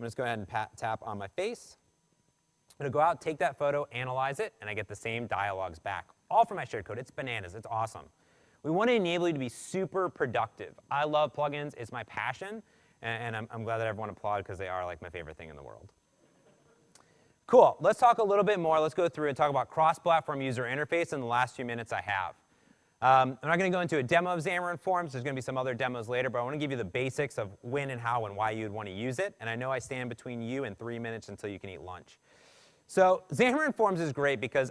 to just go ahead and tap on my face. I'm going to go out, take that photo, analyze it, and I get the same dialogues back, all from my shared code. It's bananas. It's awesome. We want to enable you to be super productive. I love plugins. It's my passion, and I'm glad that everyone applauded because they are like my favorite thing in the world. Cool. Let's talk a little bit more. Let's go through and talk about cross-platform user interface in the last few minutes I have. I'm not going to go into a demo of Xamarin Forms. There's going to be some other demos later, but I want to give you the basics of when and how and why you'd want to use it. And I know I stand between you and 3 minutes until you can eat lunch. So Xamarin Forms is great because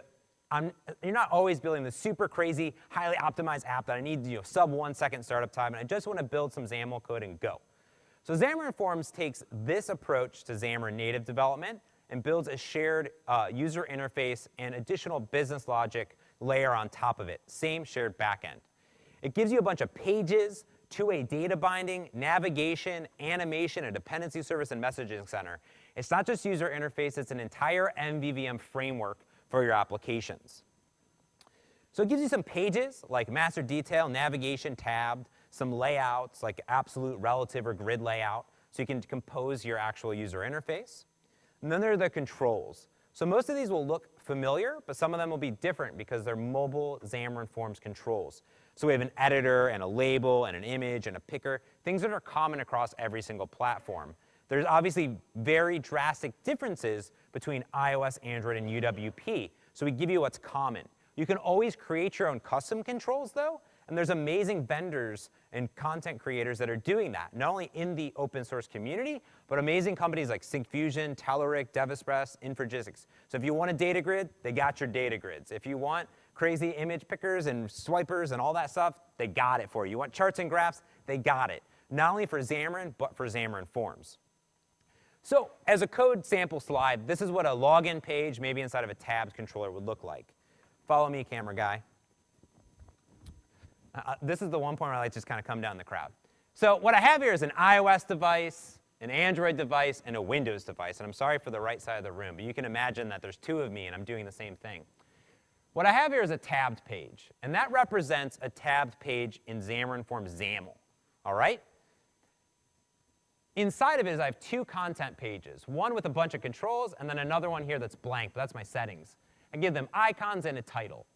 you're not always building the super crazy, highly optimized app that I need sub 1 second startup time, and I just want to build some XAML code and go. So Xamarin Forms takes this approach to Xamarin native development and builds a shared user interface and additional business logic layer on top of it, same shared backend. It gives you a bunch of pages, two-way data binding, navigation, animation, a dependency service, and messaging center. It's not just user interface, it's an entire MVVM framework for your applications. So it gives you some pages like master detail, navigation tabbed, some layouts like absolute, relative, or grid layout, so you can compose your actual user interface. And then there are the controls. So most of these will look familiar, but some of them will be different because they're mobile Xamarin Forms controls. So we have an editor and a label and an image and a picker, things that are common across every single platform. There's obviously very drastic differences between iOS, Android, and UWP. So we give you what's common. You can always create your own custom controls, though, and there's amazing vendors and content creators that are doing that, not only in the open source community, but amazing companies like Syncfusion, Telerik, DevExpress, Infragistics. So if you want a data grid, they got your data grids. If you want crazy image pickers and swipers and all that stuff, they got it for you. You want charts and graphs, they got it. Not only for Xamarin, but for Xamarin Forms. So as a code sample slide, this is what a login page, maybe inside of a tabs controller, would look like. Follow me, camera guy. This is the one point where I like to just kind of come down the crowd. So what I have here is an iOS device, an Android device, and a Windows device. And I'm sorry for the right side of the room, but you can imagine that there's two of me, and I'm doing the same thing. What I have here is a tabbed page, and that represents a tabbed page in Xamarin Forms XAML. All right? Inside of it is I have two content pages, one with a bunch of controls, and then another one here that's blank, but that's my settings. I give them icons and a title.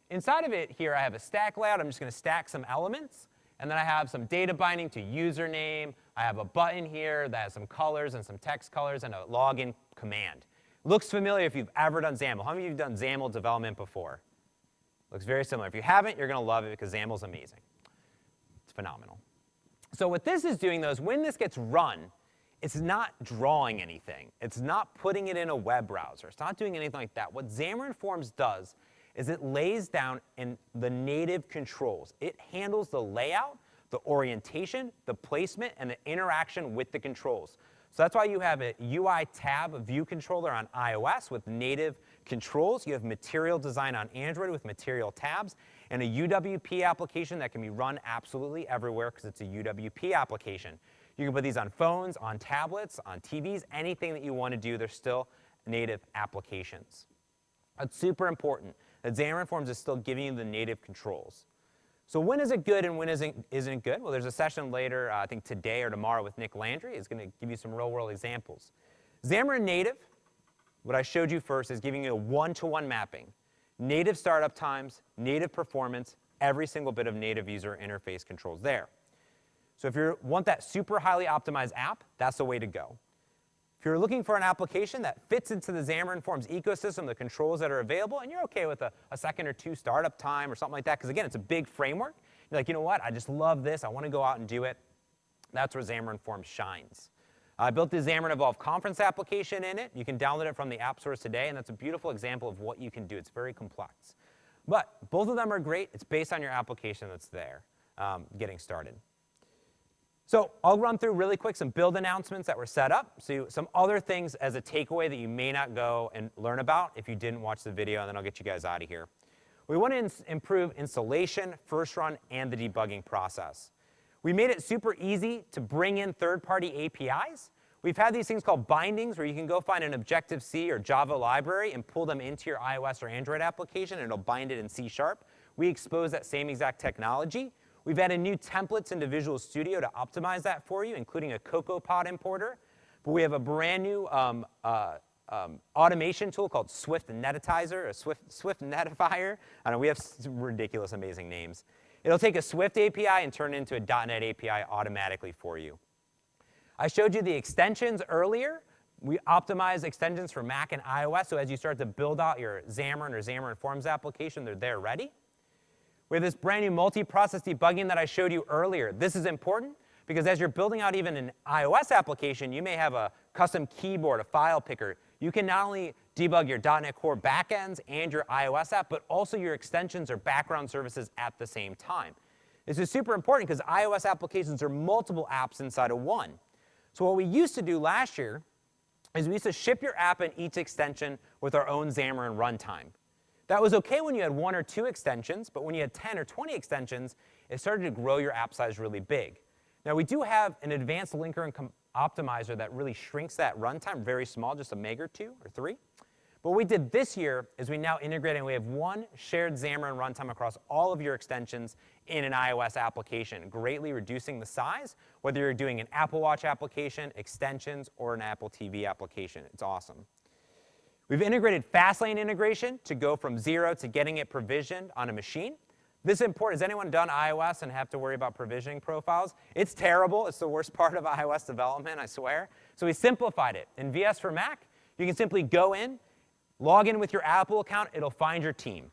Inside of it here, I have a stack layout. I'm just going to stack some elements. And then I have some data binding to username. I have a button here that has some colors and some text colors and a login command. Looks familiar if you've ever done XAML. How many of you have done XAML development before? Looks very similar. If you haven't, you're going to love it because XAML is amazing. It's phenomenal. So what this is doing, though, is when this gets run, it's not drawing anything. It's not putting it in a web browser. It's not doing anything like that. What Xamarin Forms does is it lays down in the native controls. It handles the layout, the orientation, the placement, and the interaction with the controls. So that's why you have a UI tab view controller on iOS with native controls. You have material design on Android with material tabs, and a UWP application that can be run absolutely everywhere because it's a UWP application. You can put these on phones, on tablets, on TVs, anything that you want to do. They're still native applications. That's super important that Xamarin Forms is still giving you the native controls. So when is it good and when isn't it good? Well, there's a session later, I think today or tomorrow with Nick Landry. He's going to give you some real-world examples. Xamarin Native, what I showed you first, is giving you a one-to-one mapping. Native startup times, native performance, every single bit of native user interface controls there. So if you want that super highly optimized app, that's the way to go. If you're looking for an application that fits into the Xamarin Forms ecosystem, the controls that are available, and you're okay with a second or two startup time or something like that, because again, it's a big framework. You're like, you know what, I just love this. I want to go out and do it. That's where Xamarin Forms shines. I built the Xamarin Evolve conference application in it. You can download it from the App Stores today, and that's a beautiful example of what you can do. It's very complex. But both of them are great. It's based on your application that's there getting started. So I'll run through really quick some build announcements that were set up. So some other things as a takeaway that you may not go and learn about if you didn't watch the video, and then I'll get you guys out of here. We want to improve installation, first run, and the debugging process. We made it super easy to bring in third-party APIs. We've had these things called bindings where you can go find an Objective-C or Java library and pull them into your iOS or Android application, and it'll bind it in C#. We expose that same exact technology. We've added new templates into Visual Studio to optimize that for you, including a CocoaPod importer. But we have a brand new automation tool called Swift Netizer, a Swift Netifier. I know we have some ridiculous, amazing names. It'll take a Swift API and turn it into a .NET API automatically for you. I showed you the extensions earlier. We optimize extensions for Mac and iOS, so as you start to build out your Xamarin or Xamarin Forms application, they're there ready. We have this brand new multi-process debugging that I showed you earlier. This is important because as you're building out even an iOS application, you may have a custom keyboard, a file picker. You can not only debug your .NET Core backends and your iOS app, but also your extensions or background services at the same time. This is super important because iOS applications are multiple apps inside of one. So what we used to do last year is we used to ship your app and each extension with our own Xamarin runtime. That was okay when you had 1 or 2 extensions, but when you had 10 or 20 extensions, it started to grow your app size really big. Now, we do have an advanced linker and optimizer that really shrinks that runtime very small, just a meg or 2 or 3. But what we did this year is we now integrate and we have one shared Xamarin runtime across all of your extensions in an iOS application, greatly reducing the size, whether you're doing an Apple Watch application, extensions, or an Apple TV application. It's awesome. We've integrated Fastlane integration to go from 0 to getting it provisioned on a machine. This is important. Has anyone done iOS and have to worry about provisioning profiles? It's terrible. It's the worst part of iOS development, I swear. So we simplified it. In VS for Mac, you can simply go in, log in with your Apple account. It'll find your team.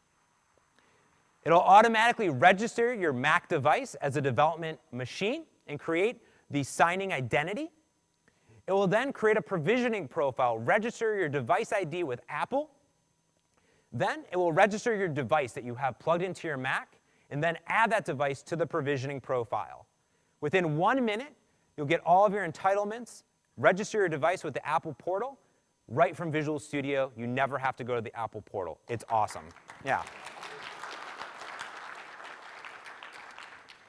It'll automatically register your Mac device as a development machine and create the signing identity. It will then create a provisioning profile, register your device ID with Apple. Then it will register your device that you have plugged into your Mac, and then add that device to the provisioning profile. Within 1 minute, you'll get all of your entitlements, register your device with the Apple portal, right from Visual Studio. You never have to go to the Apple portal. It's awesome. Yeah.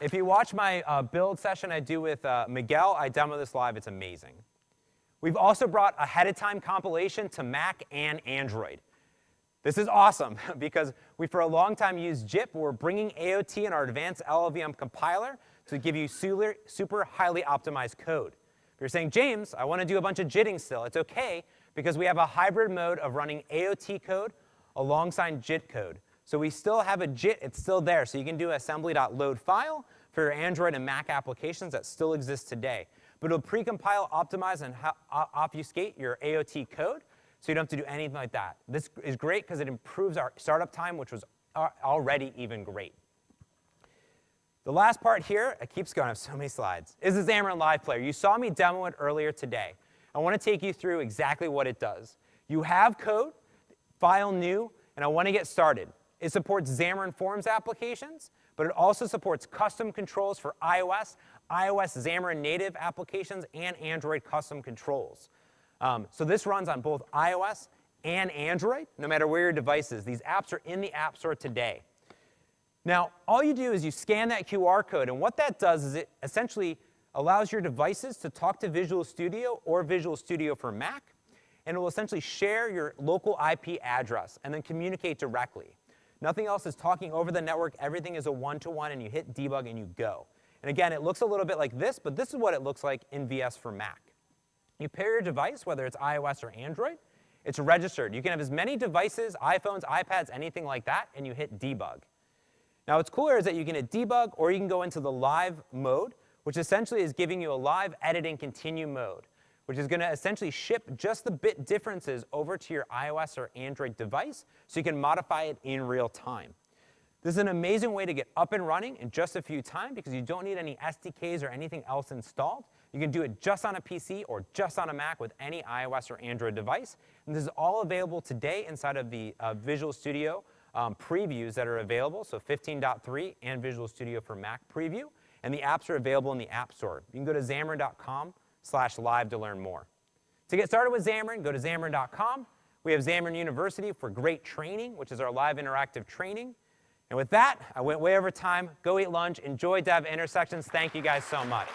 If you watch my build session I do with Miguel, I demo this live. It's amazing. We've also brought ahead-of-time compilation to Mac and Android. This is awesome because we, for a long time, used JIT, but we're bringing AOT and our advanced LLVM compiler to give you super highly optimized code. If you're saying, James, I want to do a bunch of JITting still, it's OK because we have a hybrid mode of running AOT code alongside JIT code. So we still have a JIT. It's still there. So you can do assembly.load file for your Android and Mac applications that still exist today. But it'll precompile, optimize, and obfuscate your AOT code, so you don't have to do anything like that. This is great because it improves our startup time, which was already even great. The last part here, it keeps going, I have so many slides, is the Xamarin Live Player. You saw me demo it earlier today. I want to take you through exactly what it does. You have code, file new, and I want to get started. It supports Xamarin Forms applications, but it also supports custom controls for iOS, iOS Xamarin native applications, and Android custom controls. So this runs on both iOS and Android, no matter where your device is. These apps are in the App Store today. Now, all you do is you scan that QR code, and what that does is it essentially allows your devices to talk to Visual Studio or Visual Studio for Mac, and it will essentially share your local IP address and then communicate directly. Nothing else is talking over the network. Everything is a one-to-one, and you hit debug and you go. And again, it looks a little bit like this, but this is what it looks like in VS for Mac. You pair your device, whether it's iOS or Android. It's registered. You can have as many devices, iPhones, iPads, anything like that, and you hit debug. Now, what's cooler is that you can hit debug, or you can go into the live mode, which essentially is giving you a live edit and continue mode, which is going to essentially ship just the bit differences over to your iOS or Android device so you can modify it in real time. This is an amazing way to get up and running in just a few times because you don't need any SDKs or anything else installed. You can do it just on a PC or just on a Mac with any iOS or Android device. And this is all available today inside of the Visual Studio previews that are available, so 15.3 and Visual Studio for Mac preview. And the apps are available in the App Store. You can go to xamarin.com/live to learn more. To get started with Xamarin, go to xamarin.com. We have Xamarin University for great training, which is our live interactive training. And with that, I went way over time. Go eat lunch. Enjoy Dev Intersections. Thank you guys so much.